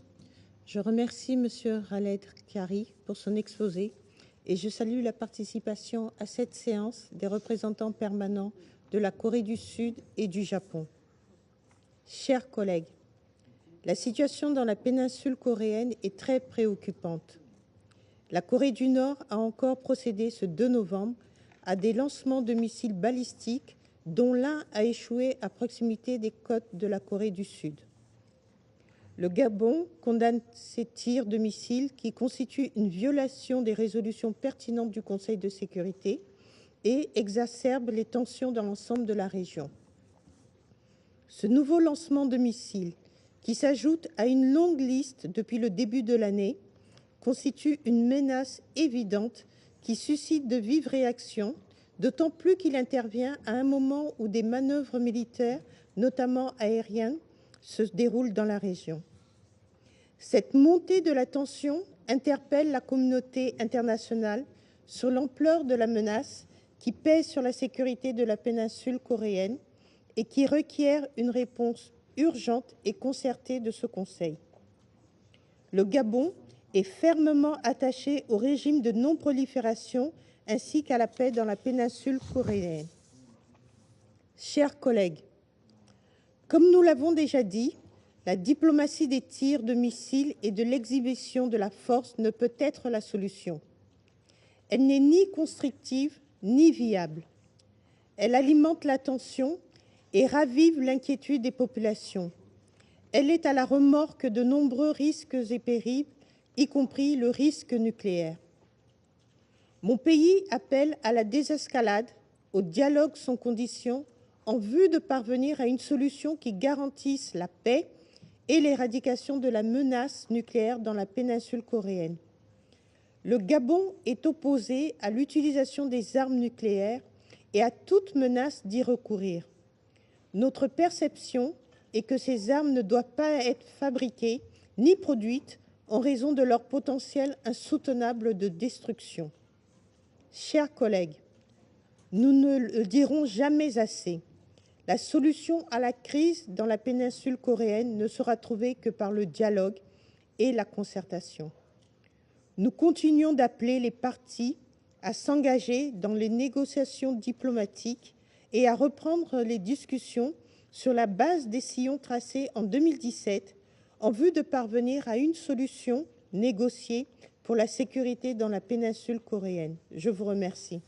je remercie Monsieur Khaled Kiari pour son exposé et je salue la participation à cette séance des représentants permanents de la Corée du Sud et du Japon. Chers collègues, la situation dans la péninsule coréenne est très préoccupante. La Corée du Nord a encore procédé ce 2 novembre à des lancements de missiles balistiques dont l'un a échoué à proximité des côtes de la Corée du Sud. Le Gabon condamne ces tirs de missiles qui constituent une violation des résolutions pertinentes du Conseil de sécurité et exacerbent les tensions dans l'ensemble de la région. Ce nouveau lancement de missiles, qui s'ajoute à une longue liste depuis le début de l'année, constitue une menace évidente qui suscite de vives réactions, d'autant plus qu'il intervient à un moment où des manœuvres militaires, notamment aériennes, se déroulent dans la région. Cette montée de la tension interpelle la communauté internationale sur l'ampleur de la menace qui pèse sur la sécurité de la péninsule coréenne et qui requiert une réponse urgente et concertée de ce Conseil. Le Gabon est fermement attaché au régime de non-prolifération ainsi qu'à la paix dans la péninsule coréenne. Chers collègues, comme nous l'avons déjà dit, la diplomatie des tirs de missiles et de l'exhibition de la force ne peut être la solution. Elle n'est ni constructive ni viable. Elle alimente la tension et ravive l'inquiétude des populations. Elle est à la remorque de nombreux risques et périls, y compris le risque nucléaire. Mon pays appelle à la désescalade, au dialogue sans condition, en vue de parvenir à une solution qui garantisse la paix et l'éradication de la menace nucléaire dans la péninsule coréenne. Le Gabon est opposé à l'utilisation des armes nucléaires et à toute menace d'y recourir. Notre perception est que ces armes ne doivent pas être fabriquées ni produites en raison de leur potentiel insoutenable de destruction. Chers collègues, nous ne le dirons jamais assez. La solution à la crise dans la péninsule coréenne ne sera trouvée que par le dialogue et la concertation. Nous continuons d'appeler les parties à s'engager dans les négociations diplomatiques et à reprendre les discussions sur la base des sillons tracés en 2017 en vue de parvenir à une solution négociée pour la sécurité dans la péninsule coréenne. Je vous remercie.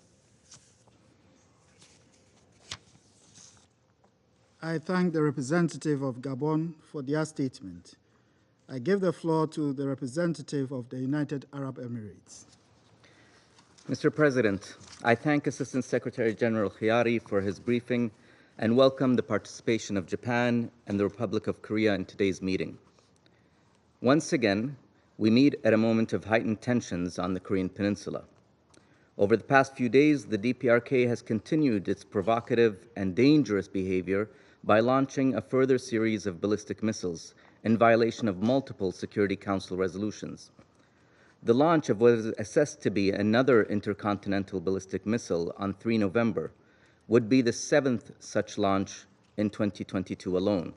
I thank the representative of Gabon for their statement. I give the floor to the representative of the United Arab Emirates. Mr. President, I thank Assistant Secretary General Khiari for his briefing and welcome the participation of Japan and the Republic of Korea in today's meeting. Once again, we meet at a moment of heightened tensions on the Korean Peninsula. Over the past few days, the DPRK has continued its provocative and dangerous behavior by launching a further series of ballistic missiles in violation of multiple Security Council resolutions. The launch of what is assessed to be another intercontinental ballistic missile on 3 November would be the 7th such launch in 2022 alone.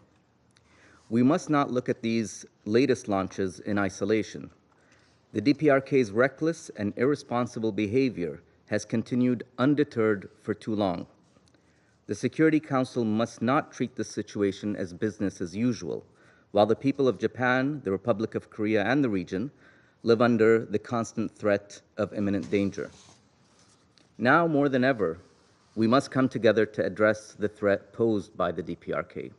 We must not look at these latest launches in isolation. The DPRK's reckless and irresponsible behavior has continued undeterred for too long. The Security Council must not treat this situation as business as usual, while the people of Japan, the Republic of Korea, and the region live under the constant threat of imminent danger. Now more than ever, we must come together to address the threat posed by the DPRK.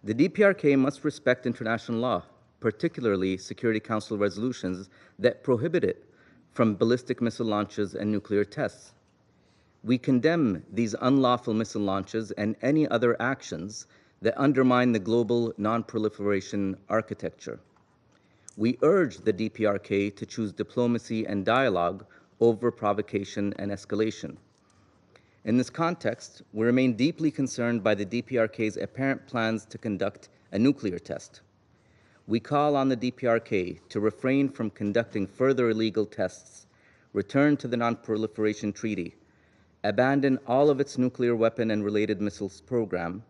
The DPRK must respect international law, particularly Security Council resolutions that prohibit it from ballistic missile launches and nuclear tests. We condemn these unlawful missile launches and any other actions that undermine the global non-proliferation architecture. We urge the DPRK to choose diplomacy and dialogue over provocation and escalation. In this context, we remain deeply concerned by the DPRK's apparent plans to conduct a nuclear test. We call on the DPRK to refrain from conducting further illegal tests, return to the Non-Proliferation Treaty, abandon all of its nuclear weapon and related missiles program,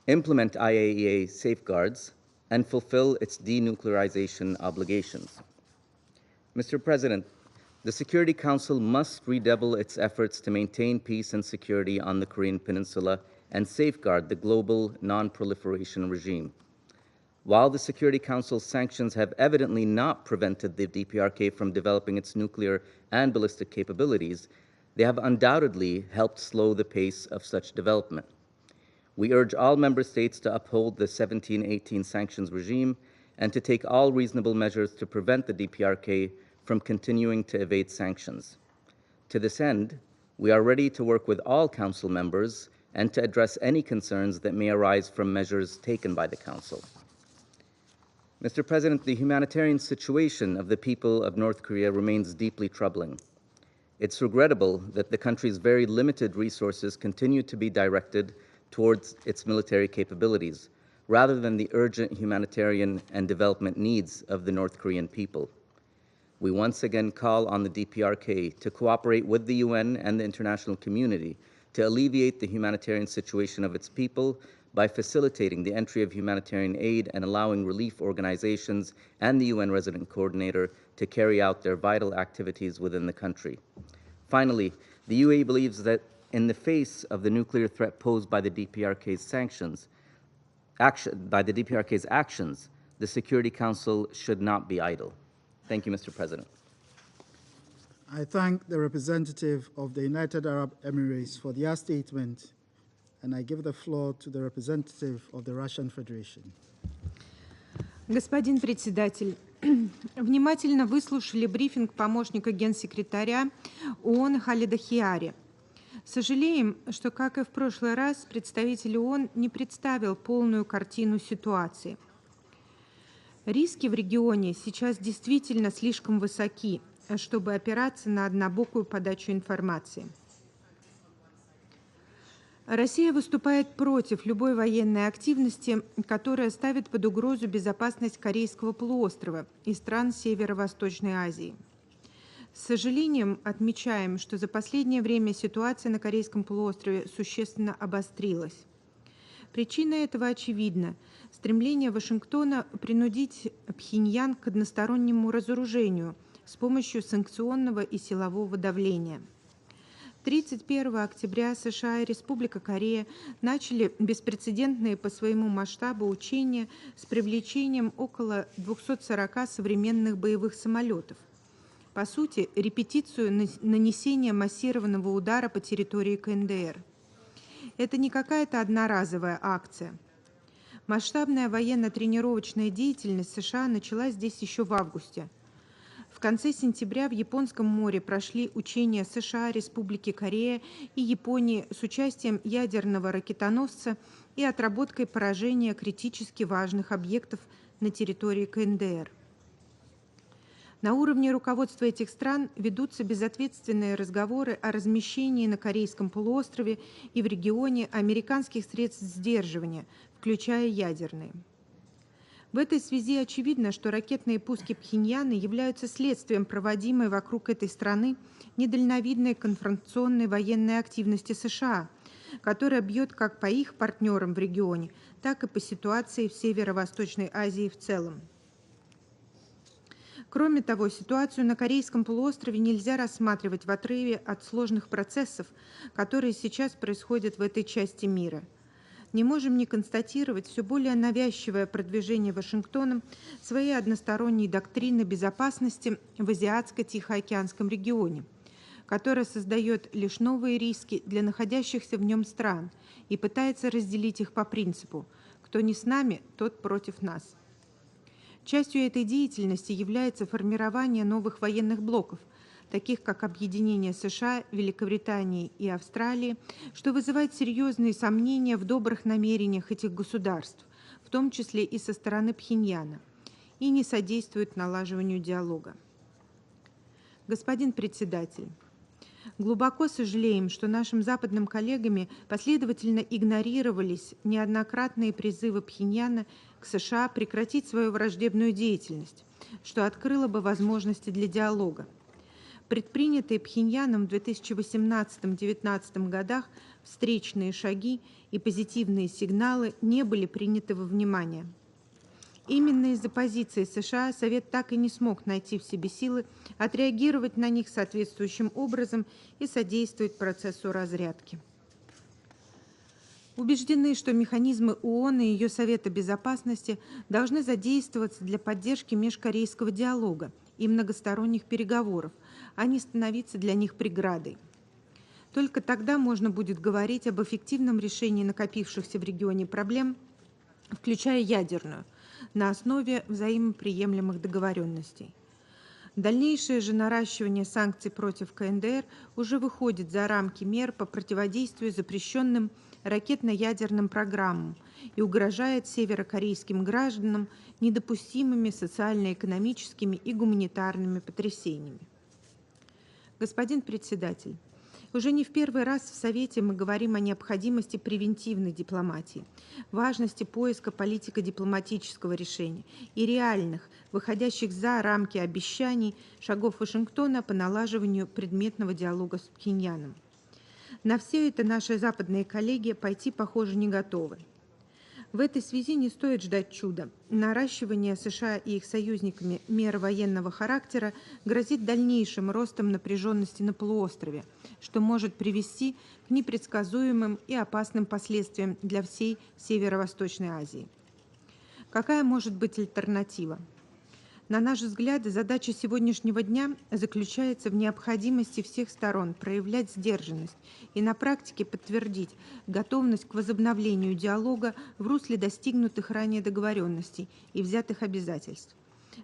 implement IAEA safeguards, and fulfill its denuclearization obligations. Mr. President, the Security Council must redouble its efforts to maintain peace and security on the Korean Peninsula and safeguard the global non-proliferation regime. While the Security Council's sanctions have evidently not prevented the DPRK from developing its nuclear and ballistic capabilities, they have undoubtedly helped slow the pace of such development. We urge all member states to uphold the 1718 sanctions regime and to take all reasonable measures to prevent the DPRK from continuing to evade sanctions. To this end, we are ready to work with all Council members and to address any concerns that may arise from measures taken by the Council. Mr. President, the humanitarian situation of the people of North Korea remains deeply troubling. It's regrettable that the country's very limited resources continue to be directed towards its military capabilities, rather than the urgent humanitarian and development needs of the North Korean people. We once again call on the DPRK to cooperate with the UN and the international community to alleviate the humanitarian situation of its people by facilitating the entry of humanitarian aid and allowing relief organizations and the UN resident coordinator to carry out their vital activities within the country. Finally, the UAE believes that in the face of the nuclear threat posed by the DPRK's actions, the Security Council should not be idle. Thank you, Mr. President. I thank the representative of the United Arab Emirates for their statement, and I give the floor to the representative of the Russian Federation. Господин председатель, внимательно выслушали брифинг помощника генсекретаря ООН Халида Хиари. Сожалеем, что, как и в прошлый раз, представитель ООН не представил полную картину ситуации. Риски в регионе сейчас действительно слишком высоки, чтобы опираться на однобокую подачу информации. Россия выступает против любой военной активности, которая ставит под угрозу безопасность Корейского полуострова и стран Северо-Восточной Азии. С сожалением отмечаем, что за последнее время ситуация на Корейском полуострове существенно обострилась. Причина этого очевидна – стремление Вашингтона принудить Пхеньян к одностороннему разоружению с помощью санкционного и силового давления. 31 октября США и Республика Корея начали беспрецедентные по своему масштабу учения с привлечением около 240 современных боевых самолетов. По сути, репетицию нанесения массированного удара по территории КНДР. Это не какая-то одноразовая акция. Масштабная военно-тренировочная деятельность США началась здесь еще в августе. В конце сентября в Японском море прошли учения США, Республики Корея и Японии с участием ядерного ракетоносца и отработкой поражения критически важных объектов на территории КНДР. На уровне руководства этих стран ведутся безответственные разговоры о размещении на Корейском полуострове и в регионе американских средств сдерживания, включая ядерные. В этой связи очевидно, что ракетные пуски Пхеньяна являются следствием проводимой вокруг этой страны недальновидной конфронтационной военной активности США, которая бьет как по их партнерам в регионе, так и по ситуации в Северо-Восточной Азии в целом. Кроме того, ситуацию на Корейском полуострове нельзя рассматривать в отрыве от сложных процессов, которые сейчас происходят в этой части мира. Не можем не констатировать все более навязчивое продвижение Вашингтоном своей односторонней доктрины безопасности в Азиатско-Тихоокеанском регионе, которая создает лишь новые риски для находящихся в нем стран и пытается разделить их по принципу «кто не с нами, тот против нас». Частью этой деятельности является формирование новых военных блоков, таких как объединение США, Великобритании и Австралии, что вызывает серьезные сомнения в добрых намерениях этих государств, в том числе и со стороны Пхеньяна, и не содействует налаживанию диалога. Господин председатель, глубоко сожалеем, что нашим западным коллегами последовательно игнорировались неоднократные призывы Пхеньяна к США прекратить свою враждебную деятельность, что открыло бы возможности для диалога. Предпринятые Пхеньяном в 2018-2019 годах встречные шаги и позитивные сигналы не были приняты во внимание. Именно из-за позиции США Совет так и не смог найти в себе силы отреагировать на них соответствующим образом и содействовать процессу разрядки. Убеждены, что механизмы ООН и ее Совета Безопасности должны задействоваться для поддержки межкорейского диалога и многосторонних переговоров, а не становиться для них преградой. Только тогда можно будет говорить об эффективном решении накопившихся в регионе проблем, включая ядерную, на основе взаимоприемлемых договоренностей. Дальнейшее же наращивание санкций против КНДР уже выходит за рамки мер по противодействию запрещенным ракетно-ядерным программам и угрожает северокорейским гражданам недопустимыми социально-экономическими и гуманитарными потрясениями. Господин председатель, уже не в первый раз в Совете мы говорим о необходимости превентивной дипломатии, важности поиска политико-дипломатического решения и реальных, выходящих за рамки обещаний, шагов Вашингтона по налаживанию предметного диалога с Пхеньяном. На все это наши западные коллеги пойти, похоже, не готовы. В этой связи не стоит ждать чуда. Наращивание США и их союзниками мер военного характера грозит дальнейшим ростом напряженности на полуострове, что может привести к непредсказуемым и опасным последствиям для всей Северо-Восточной Азии. Какая может быть альтернатива? На наш взгляд, задача сегодняшнего дня заключается в необходимости всех сторон проявлять сдержанность и на практике подтвердить готовность к возобновлению диалога в русле достигнутых ранее договоренностей и взятых обязательств.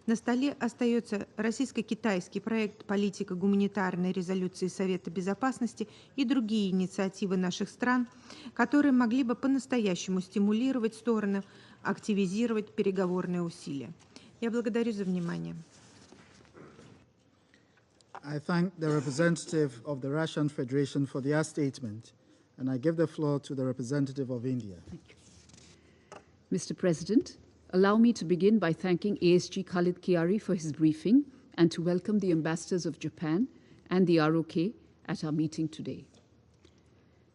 На столе остается российско-китайский проект «Политика гуманитарной резолюции Совета Безопасности» и другие инициативы наших стран, которые могли бы по-настоящему стимулировать стороны, активизировать переговорные усилия. Я благодарю за внимание. I thank the representative of the Russian Federation for their statement, and I give the floor to the representative of India. Mr. President, allow me to begin by thanking ASG Khalid Kiari for his briefing and to welcome the ambassadors of Japan and the ROK at our meeting today.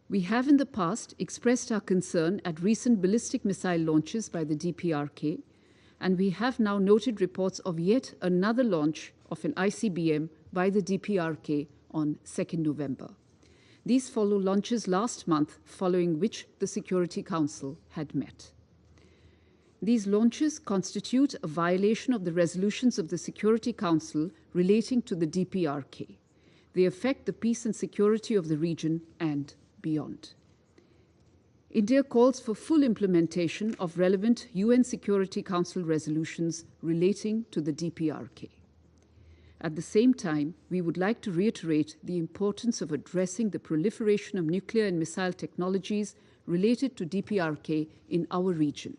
We have in the past expressed our concern at recent ballistic missile launches by the DPRK, and we have now noted reports of yet another launch of an ICBM by the DPRK on 2nd November. These follow launches last month, following which the Security Council had met. These launches constitute a violation of the resolutions of the Security Council relating to the DPRK. They affect the peace and security of the region and beyond. India calls for full implementation of relevant UN Security Council resolutions relating to the DPRK. At the same time, we would like to reiterate the importance of addressing the proliferation of nuclear and missile technologies related to DPRK in our region.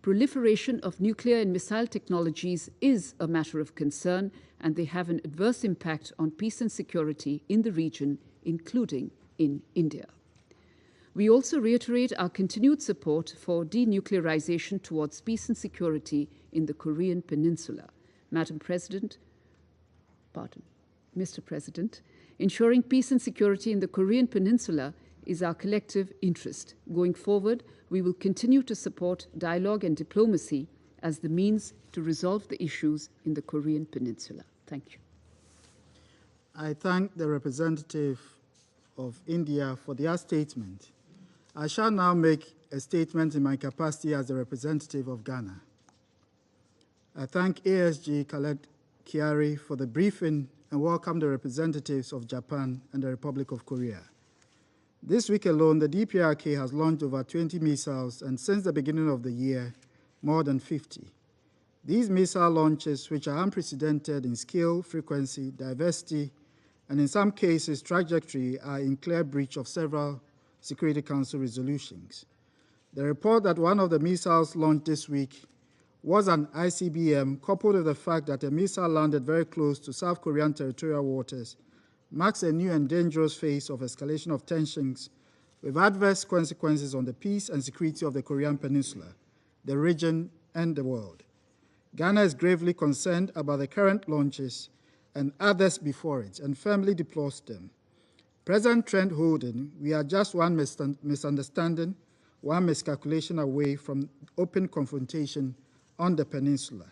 Proliferation of nuclear and missile technologies is a matter of concern, and they have an adverse impact on peace and security in the region, including in India. We also reiterate our continued support for denuclearization towards peace and security in the Korean Peninsula. Mr. President, ensuring peace and security in the Korean Peninsula is our collective interest. Going forward, we will continue to support dialogue and diplomacy as the means to resolve the issues in the Korean Peninsula. Thank you. I thank the representative of India for their statement. I shall now make a statement in my capacity as the representative of Ghana. I thank ASG Khaled Kiari for the briefing and welcome the representatives of Japan and the Republic of Korea. This week alone, the DPRK has launched over 20 missiles, and since the beginning of the year, more than 50. These missile launches, which are unprecedented in scale, frequency, diversity, and in some cases trajectory, are in clear breach of several Security Council resolutions. The report that one of the missiles launched this week was an ICBM, coupled with the fact that a missile landed very close to South Korean territorial waters, marks a new and dangerous phase of escalation of tensions with adverse consequences on the peace and security of the Korean Peninsula, the region, and the world. Ghana is gravely concerned about the current launches and others before it, and firmly deplores them. Present trend holding, we are just one misunderstanding, one miscalculation away from open confrontation on the peninsula.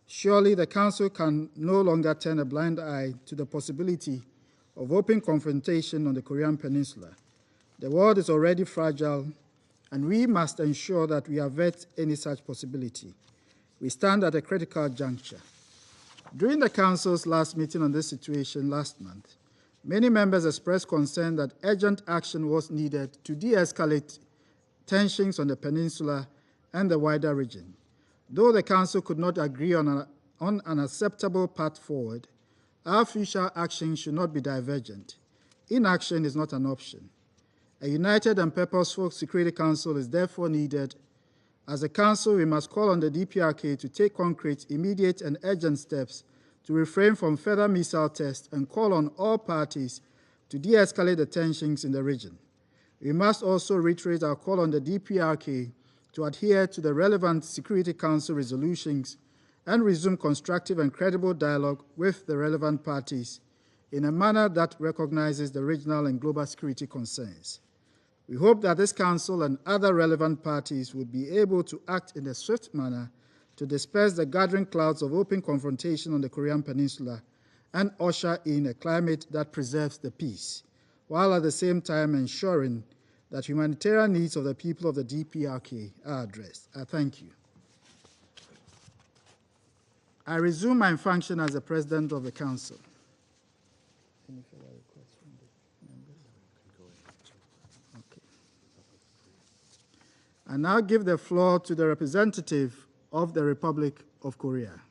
Surely the Council can no longer turn a blind eye to the possibility of open confrontation on the Korean Peninsula. The world is already fragile, and we must ensure that we avert any such possibility. We stand at a critical juncture. During the Council's last meeting on this situation last month, many members expressed concern that urgent action was needed to de-escalate tensions on the peninsula and the wider region. Though the Council could not agree on an acceptable path forward, our future action should not be divergent. Inaction is not an option. A united and purposeful Security Council is therefore needed. As a Council, we must call on the DPRK to take concrete, immediate, and urgent steps to refrain from further missile tests and call on all parties to de-escalate the tensions in the region. We must also reiterate our call on the DPRK to adhere to the relevant Security Council resolutions and resume constructive and credible dialogue with the relevant parties in a manner that recognizes the regional and global security concerns. We hope that this Council and other relevant parties would be able to act in a swift manner to disperse the gathering clouds of open confrontation on the Korean Peninsula and usher in a climate that preserves the peace, while at the same time ensuring that humanitarian needs of the people of the DPRK are addressed. I thank you. I resume my function as the President of the Council. Any further requests from the members? Okay. I now give the floor to the representative of the Republic of Korea.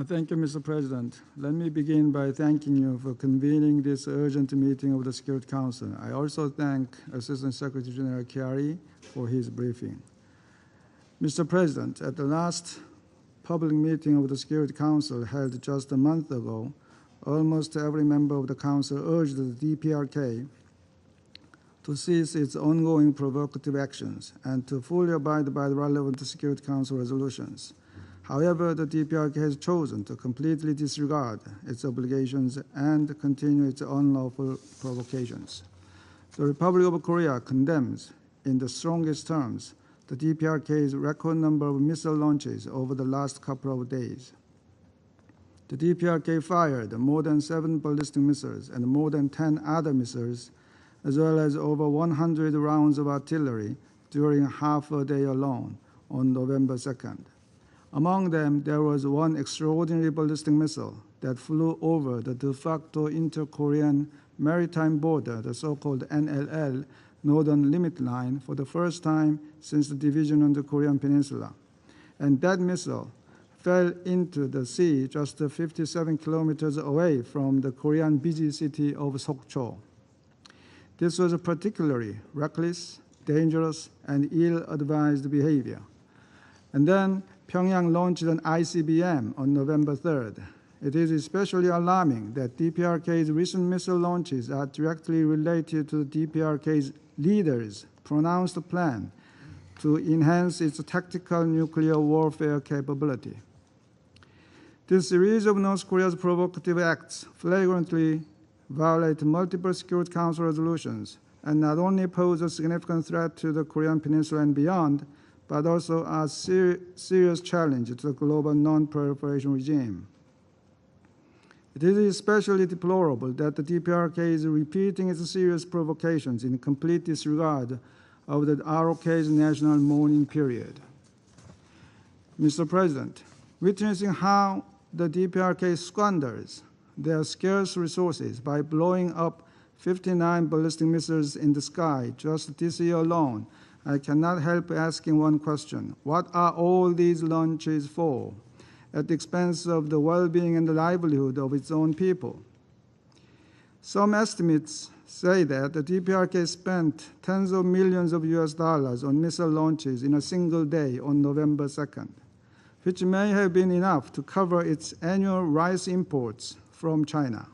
Thank you, Mr. President. Let me begin by thanking you for convening this urgent meeting of the Security Council. I also thank Assistant Secretary General Kiari for his briefing. Mr. President, at the last public meeting of the Security Council held just a month ago, almost every member of the Council urged the DPRK to cease its ongoing provocative actions and to fully abide by the relevant Security Council resolutions. However, the DPRK has chosen to completely disregard its obligations and continue its unlawful provocations. The Republic of Korea condemns, in the strongest terms, the DPRK's record number of missile launches over the last couple of days. The DPRK fired more than 7 ballistic missiles and more than 10 other missiles, as well as over 100 rounds of artillery during half a day alone on November 2nd. Among them, there was one extraordinary ballistic missile that flew over the de facto inter-Korean maritime border, the so-called NLL, Northern Limit Line, for the first time since the division on the Korean Peninsula. And that missile fell into the sea just 57 kilometers away from the Korean busy city of Sokcho. This was a particularly reckless, dangerous, and ill-advised behavior. And then Pyongyang launched an ICBM on November 3rd. It is especially alarming that DPRK's recent missile launches are directly related to the DPRK's leaders' pronounced plan to enhance its tactical nuclear warfare capability. This series of North Korea's provocative acts flagrantly violate multiple Security Council resolutions and not only pose a significant threat to the Korean Peninsula and beyond, but also a serious challenge to the global non-proliferation regime. It is especially deplorable that the DPRK is repeating its serious provocations in complete disregard of the ROK's national mourning period. Mr. President, witnessing how the DPRK squanders their scarce resources by blowing up 59 ballistic missiles in the sky just this year alone, I cannot help asking one question. What are all these launches for, at the expense of the well-being and the livelihood of its own people? Some estimates say that the DPRK spent tens of millions of US dollars on missile launches in a single day on November 2nd, which may have been enough to cover its annual rice imports from China.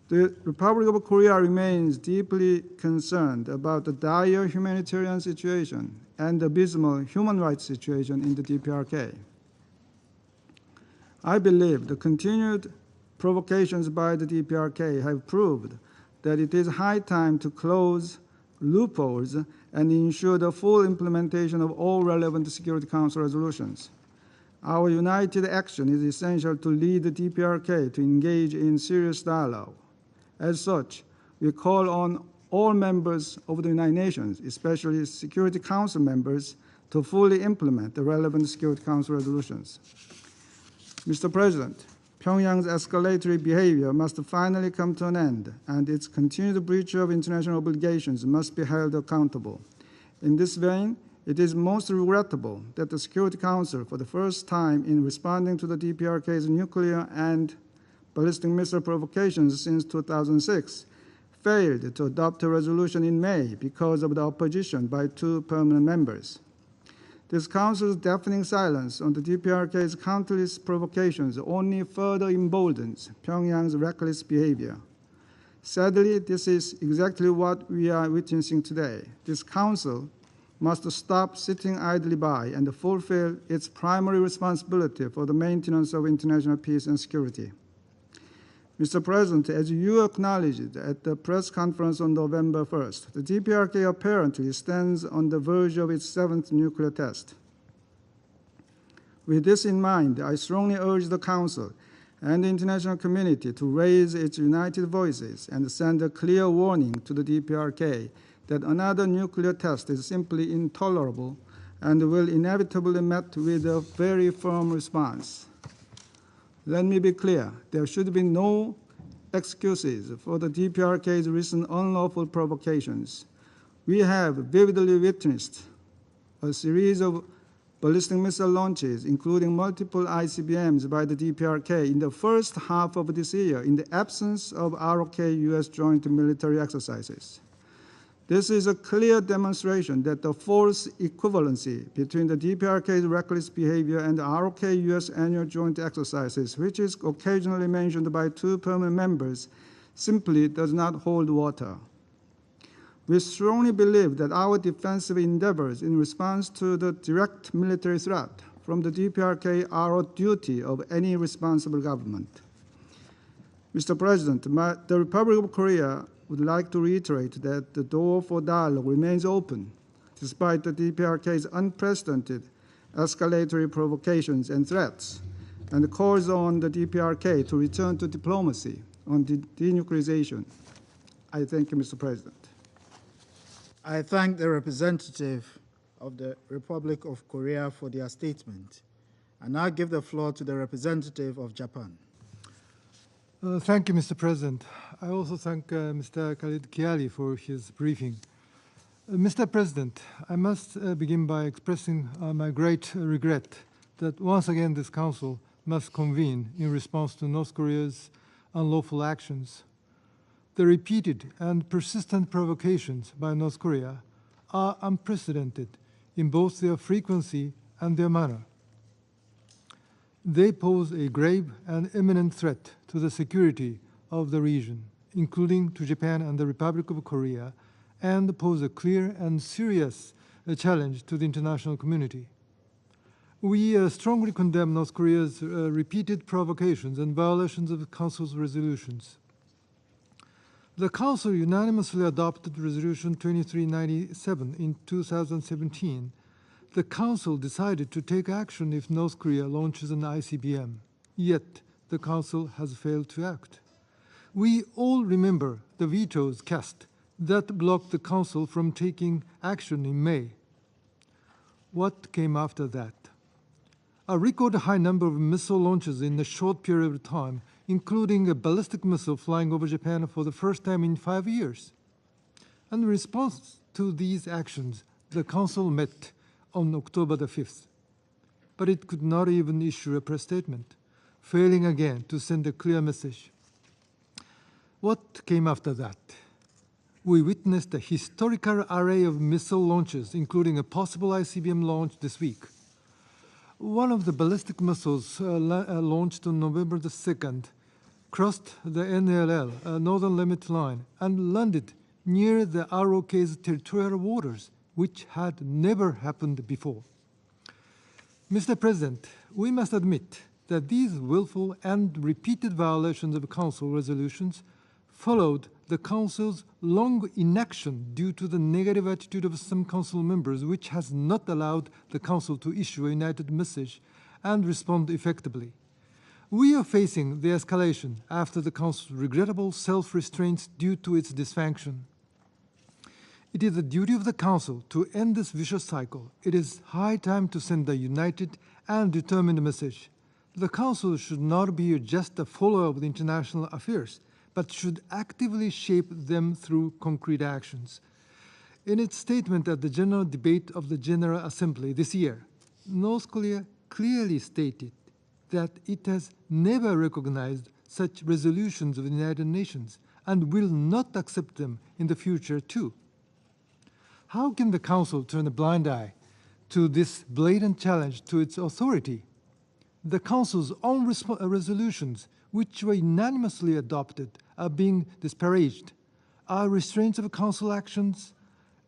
The Republic of Korea remains deeply concerned about the dire humanitarian situation and the abysmal human rights situation in the DPRK. I believe the continued provocations by the DPRK have proved that it is high time to close loopholes and ensure the full implementation of all relevant Security Council resolutions. Our united action is essential to lead the DPRK to engage in serious dialogue. As such, we call on all members of the United Nations, especially Security Council members, to fully implement the relevant Security Council resolutions. Mr. President, Pyongyang's escalatory behavior must finally come to an end, and its continued breach of international obligations must be held accountable. In this vein, it is most regrettable that the Security Council, for the first time in responding to the DPRK's nuclear and ballistic missile provocations since 2006, failed to adopt a resolution in May because of the opposition by 2 permanent members. This Council's deafening silence on the DPRK's countless provocations only further emboldens Pyongyang's reckless behavior. Sadly, this is exactly what we are witnessing today. This Council must stop sitting idly by and fulfill its primary responsibility for the maintenance of international peace and security. Mr. President, as you acknowledged at the press conference on November 1st, the DPRK apparently stands on the verge of its 7th nuclear test. With this in mind, I strongly urge the Council and the international community to raise its united voices and send a clear warning to the DPRK that another nuclear test is simply intolerable and will inevitably be met with a very firm response. Let me be clear, there should be no excuses for the DPRK's recent unlawful provocations. We have vividly witnessed a series of ballistic missile launches, including multiple ICBMs by the DPRK in the first half of this year in the absence of ROK-US joint military exercises. This is a clear demonstration that the force equivalency between the DPRK's reckless behavior and the ROK-US annual joint exercises, which is occasionally mentioned by 2 permanent members, simply does not hold water. We strongly believe that our defensive endeavors in response to the direct military threat from the DPRK are a duty of any responsible government. Mr. President, the Republic of Korea would like to reiterate that the door for dialogue remains open, despite the DPRK's unprecedented escalatory provocations and threats, and calls on the DPRK to return to diplomacy on denuclearization. I thank you, Mr. President. I thank the representative of the Republic of Korea for their statement. I now give the floor to the representative of Japan. Thank you, Mr. President. I also thank Mr. Khaled Kiari for his briefing. Mr. President, I must begin by expressing my great regret that once again this Council must convene in response to North Korea's unlawful actions. The repeated and persistent provocations by North Korea are unprecedented in both their frequency and their manner. They pose a grave and imminent threat to the security of the region, including to Japan and the Republic of Korea, and pose a clear and serious challenge to the international community. We strongly condemn North Korea's repeated provocations and violations of the Council's resolutions. The Council unanimously adopted Resolution 2397 in 2017. The Council decided to take action if North Korea launches an ICBM, yet the Council has failed to act. We all remember the vetoes cast that blocked the Council from taking action in May. What came after that? A record high number of missile launches in a short period of time, including a ballistic missile flying over Japan for the first time in 5 years. In response to these actions, the Council met on October the 5th, but it could not even issue a press statement, failing again to send a clear message. What came after that? We witnessed a historical array of missile launches, including a possible ICBM launch this week. One of the ballistic missiles launched on November the 2nd crossed the NLL, Northern Limit Line, and landed near the ROK's territorial waters, which had never happened before. Mr. President, we must admit that these willful and repeated violations of Council resolutions followed the Council's long inaction due to the negative attitude of some Council members, which has not allowed the Council to issue a united message and respond effectively. We are facing the escalation after the Council's regrettable self-restraints due to its dysfunction. It is the duty of the Council to end this vicious cycle. It is high time to send a united and determined message. The Council should not be just a follower of the international affairs, but should actively shape them through concrete actions. In its statement at the General Debate of the General Assembly this year, North Korea clearly stated that it has never recognized such resolutions of the United Nations and will not accept them in the future too. How can the Council turn a blind eye to this blatant challenge to its authority? The Council's own resolutions, which were unanimously adopted, are being disparaged. Are restraints of Council actions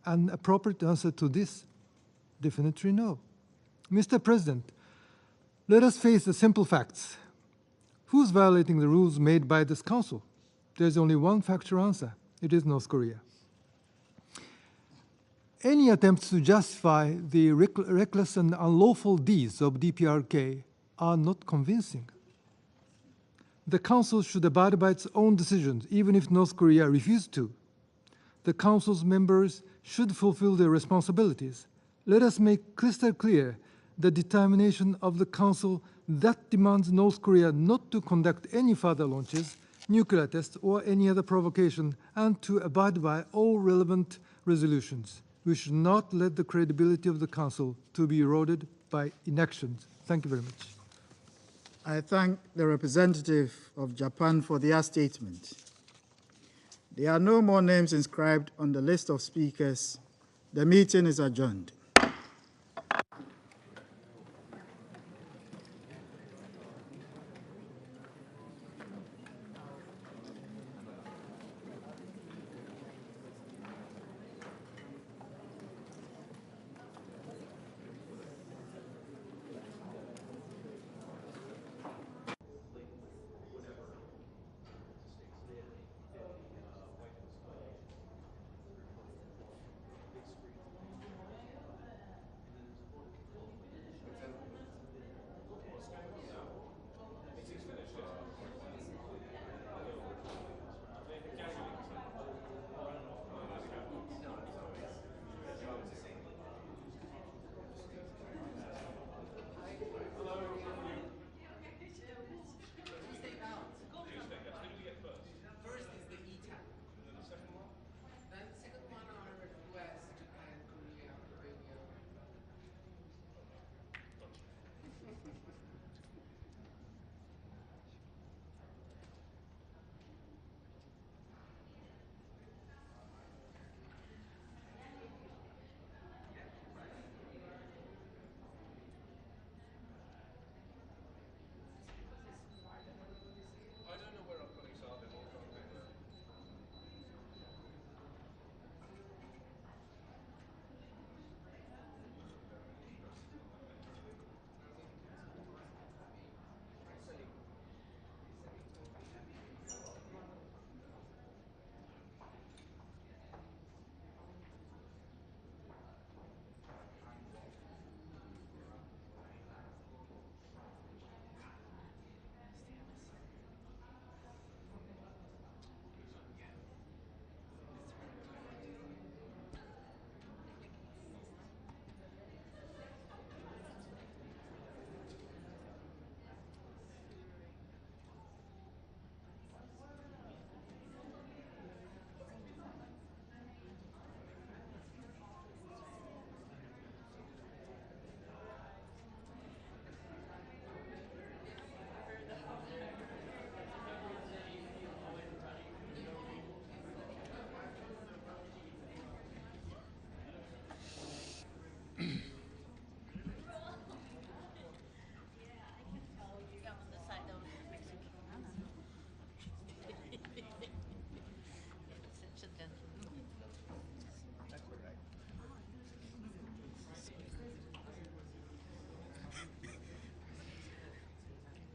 an appropriate answer to this? Definitely no. Mr. President, let us face the simple facts. Who's violating the rules made by this Council? There's only one factual answer. It is North Korea. Any attempts to justify the reckless and unlawful deeds of DPRK are not convincing. The Council should abide by its own decisions, even if North Korea refuses to. The Council's members should fulfill their responsibilities. Let us make crystal clear the determination of the Council that demands North Korea not to conduct any further launches, nuclear tests, or any other provocation, and to abide by all relevant resolutions. We should not let the credibility of the Council to be eroded by inactions. Thank you very much. I thank the representative of Japan for their statement. There are no more names inscribed on the list of speakers. The meeting is adjourned.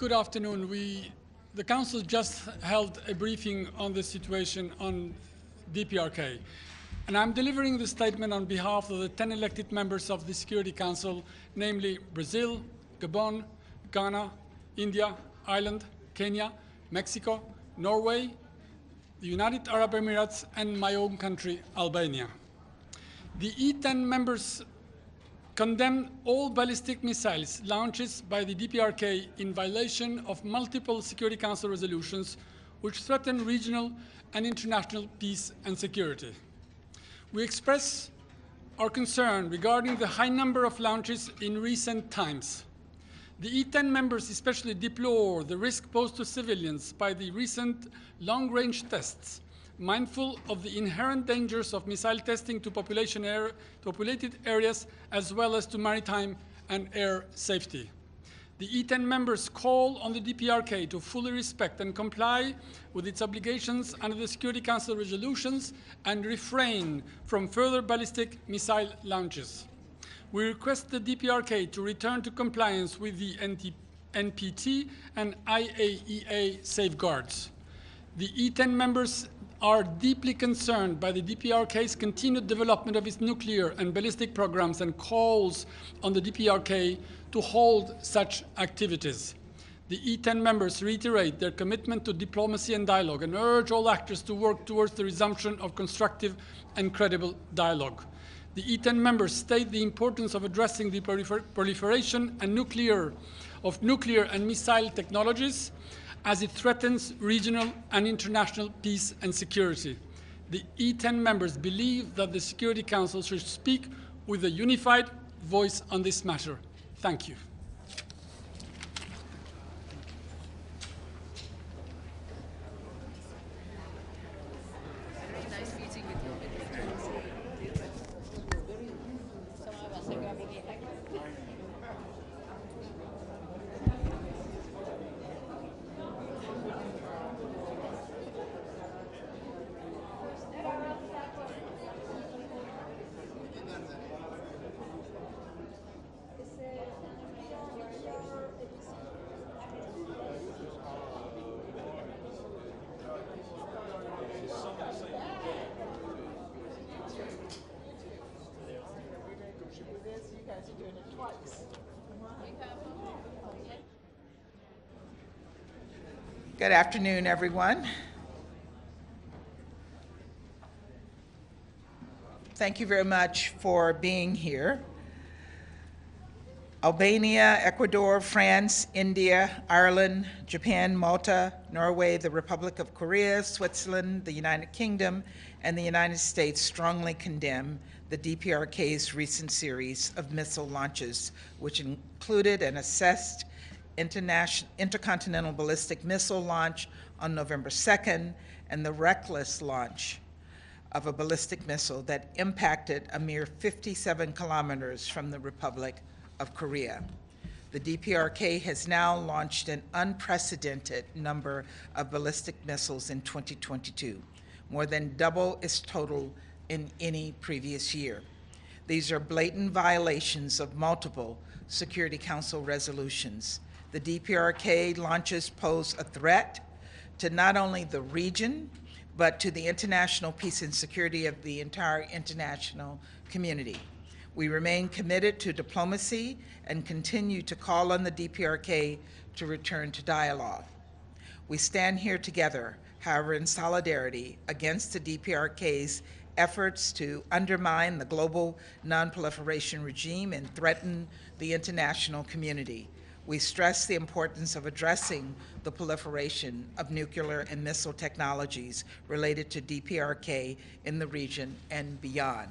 Good afternoon. The Council just held a briefing on the situation on DPRK, and I'm delivering the statement on behalf of the 10 elected members of the Security Council, namely Brazil, Gabon, Ghana, India, Ireland, Kenya, Mexico, Norway, the United Arab Emirates, and my own country, Albania. The E10 members condemn all ballistic missiles launches by the DPRK in violation of multiple Security Council resolutions which threaten regional and international peace and security. We express our concern regarding the high number of launches in recent times. The E10 members especially deplore the risk posed to civilians by the recent long-range tests, mindful of the inherent dangers of missile testing to populated areas as well as to maritime and air safety. The E10 members call on the DPRK to fully respect and comply with its obligations under the Security Council resolutions and refrain from further ballistic missile launches. We request the DPRK to return to compliance with the NPT and IAEA safeguards. The E10 members are deeply concerned by the DPRK's continued development of its nuclear and ballistic programs and calls on the DPRK to hold such activities. The E10 members reiterate their commitment to diplomacy and dialogue and urge all actors to work towards the resumption of constructive and credible dialogue. The E10 members state the importance of addressing the proliferation and nuclear and missile technologies as it threatens regional and international peace and security. The E10 members believe that the Security Council should speak with a unified voice on this matter. Thank you. Good afternoon, everyone. Thank you very much for being here. Albania, Ecuador, France, India, Ireland, Japan, Malta, Norway, the Republic of Korea, Switzerland, the United Kingdom, and the United States strongly condemn the DPRK's recent series of missile launches, which included an assessed intercontinental ballistic missile launch on November 2nd and the reckless launch of a ballistic missile that impacted a mere 57 kilometers from the Republic of Korea. The DPRK has now launched an unprecedented number of ballistic missiles in 2022, more than double its total in any previous year. These are blatant violations of multiple Security Council resolutions. The DPRK launches pose a threat to not only the region, but to the international peace and security of the entire international community. We remain committed to diplomacy and continue to call on the DPRK to return to dialogue. We stand here together, however, in solidarity against the DPRK's efforts to undermine the global non-proliferation regime and threaten the international community. We stress the importance of addressing the proliferation of nuclear and missile technologies related to DPRK in the region and beyond.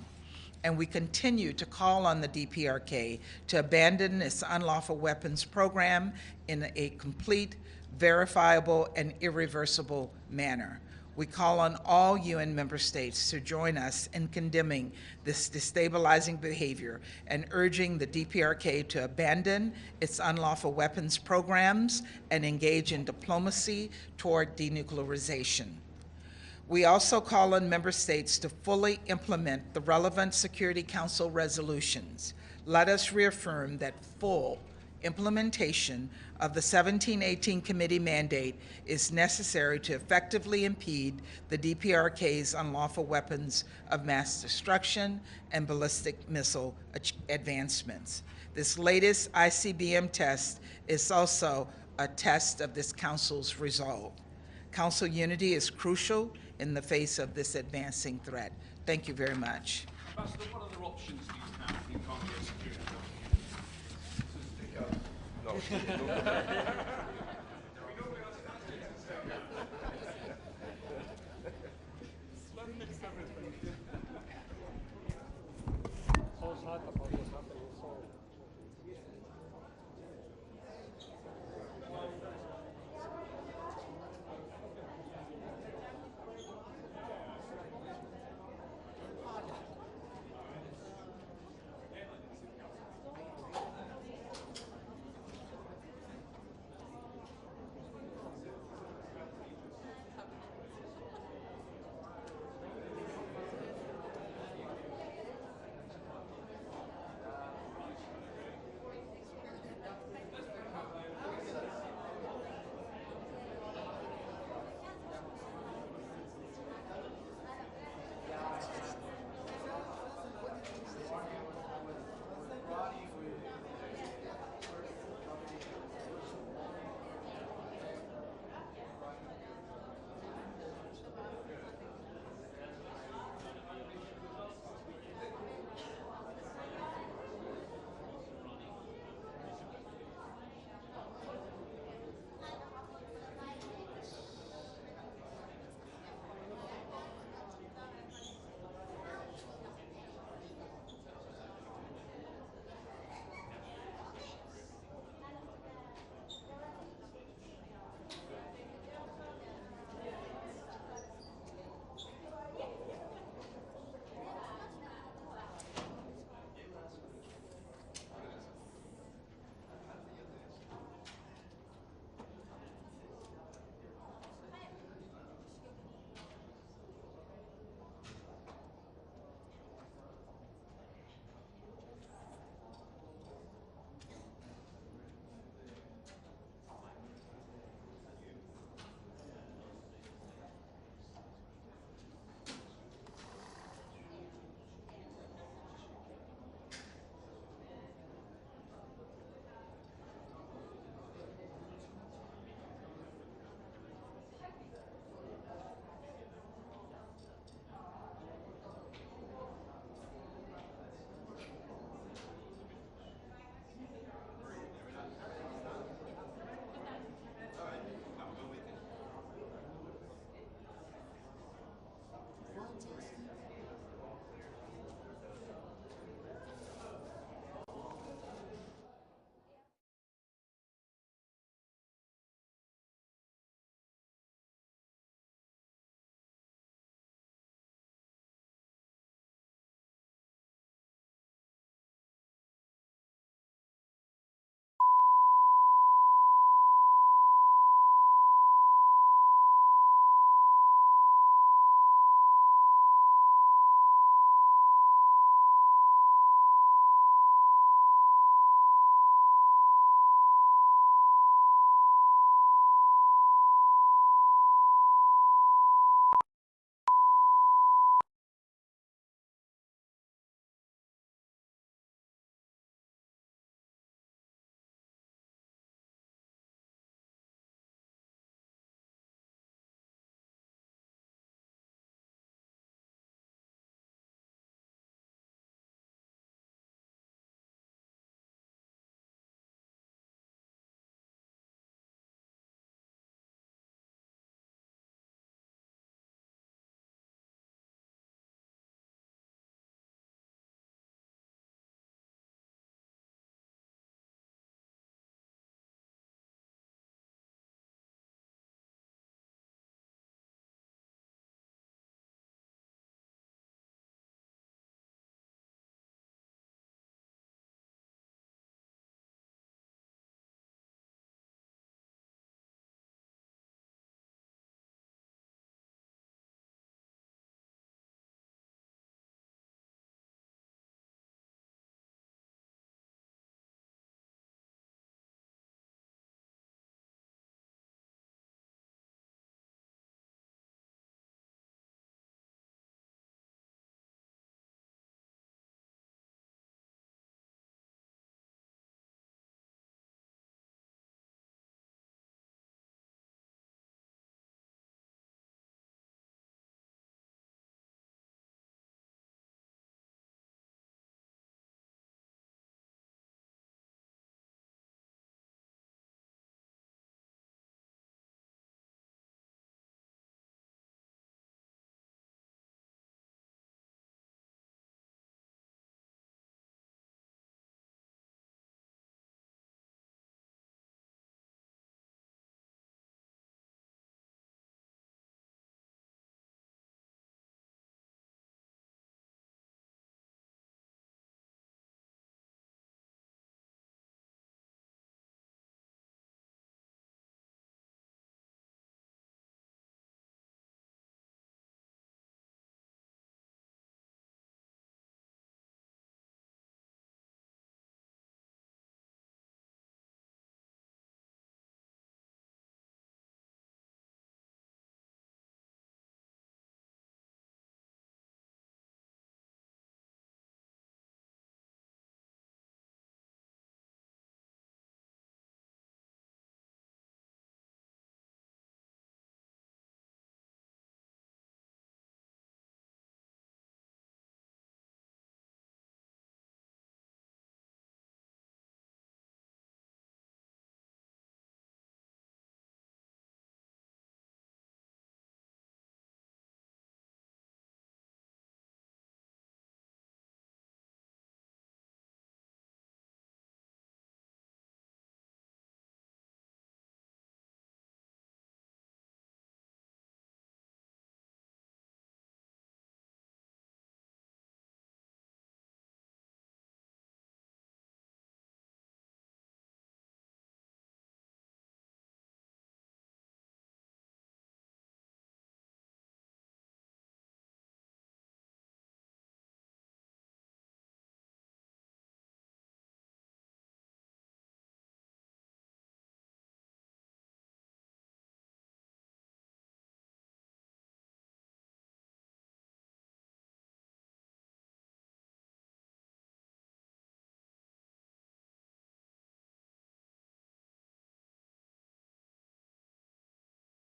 And we continue to call on the DPRK to abandon its unlawful weapons program in a complete, verifiable, and irreversible manner. We call on all UN member states to join us in condemning this destabilizing behavior and urging the DPRK to abandon its unlawful weapons programs and engage in diplomacy toward denuclearization. We also call on member states to fully implement the relevant Security Council resolutions. Let us reaffirm that full implementation of the 1718 committee mandate is necessary to effectively impede the DPRK's unlawful weapons of mass destruction and ballistic missile advancements. This latest ICBM test is also a test of this Council's resolve. Council unity is crucial in the face of this advancing threat. Thank you very much. Ambassador, what other options do you have if you can't get security?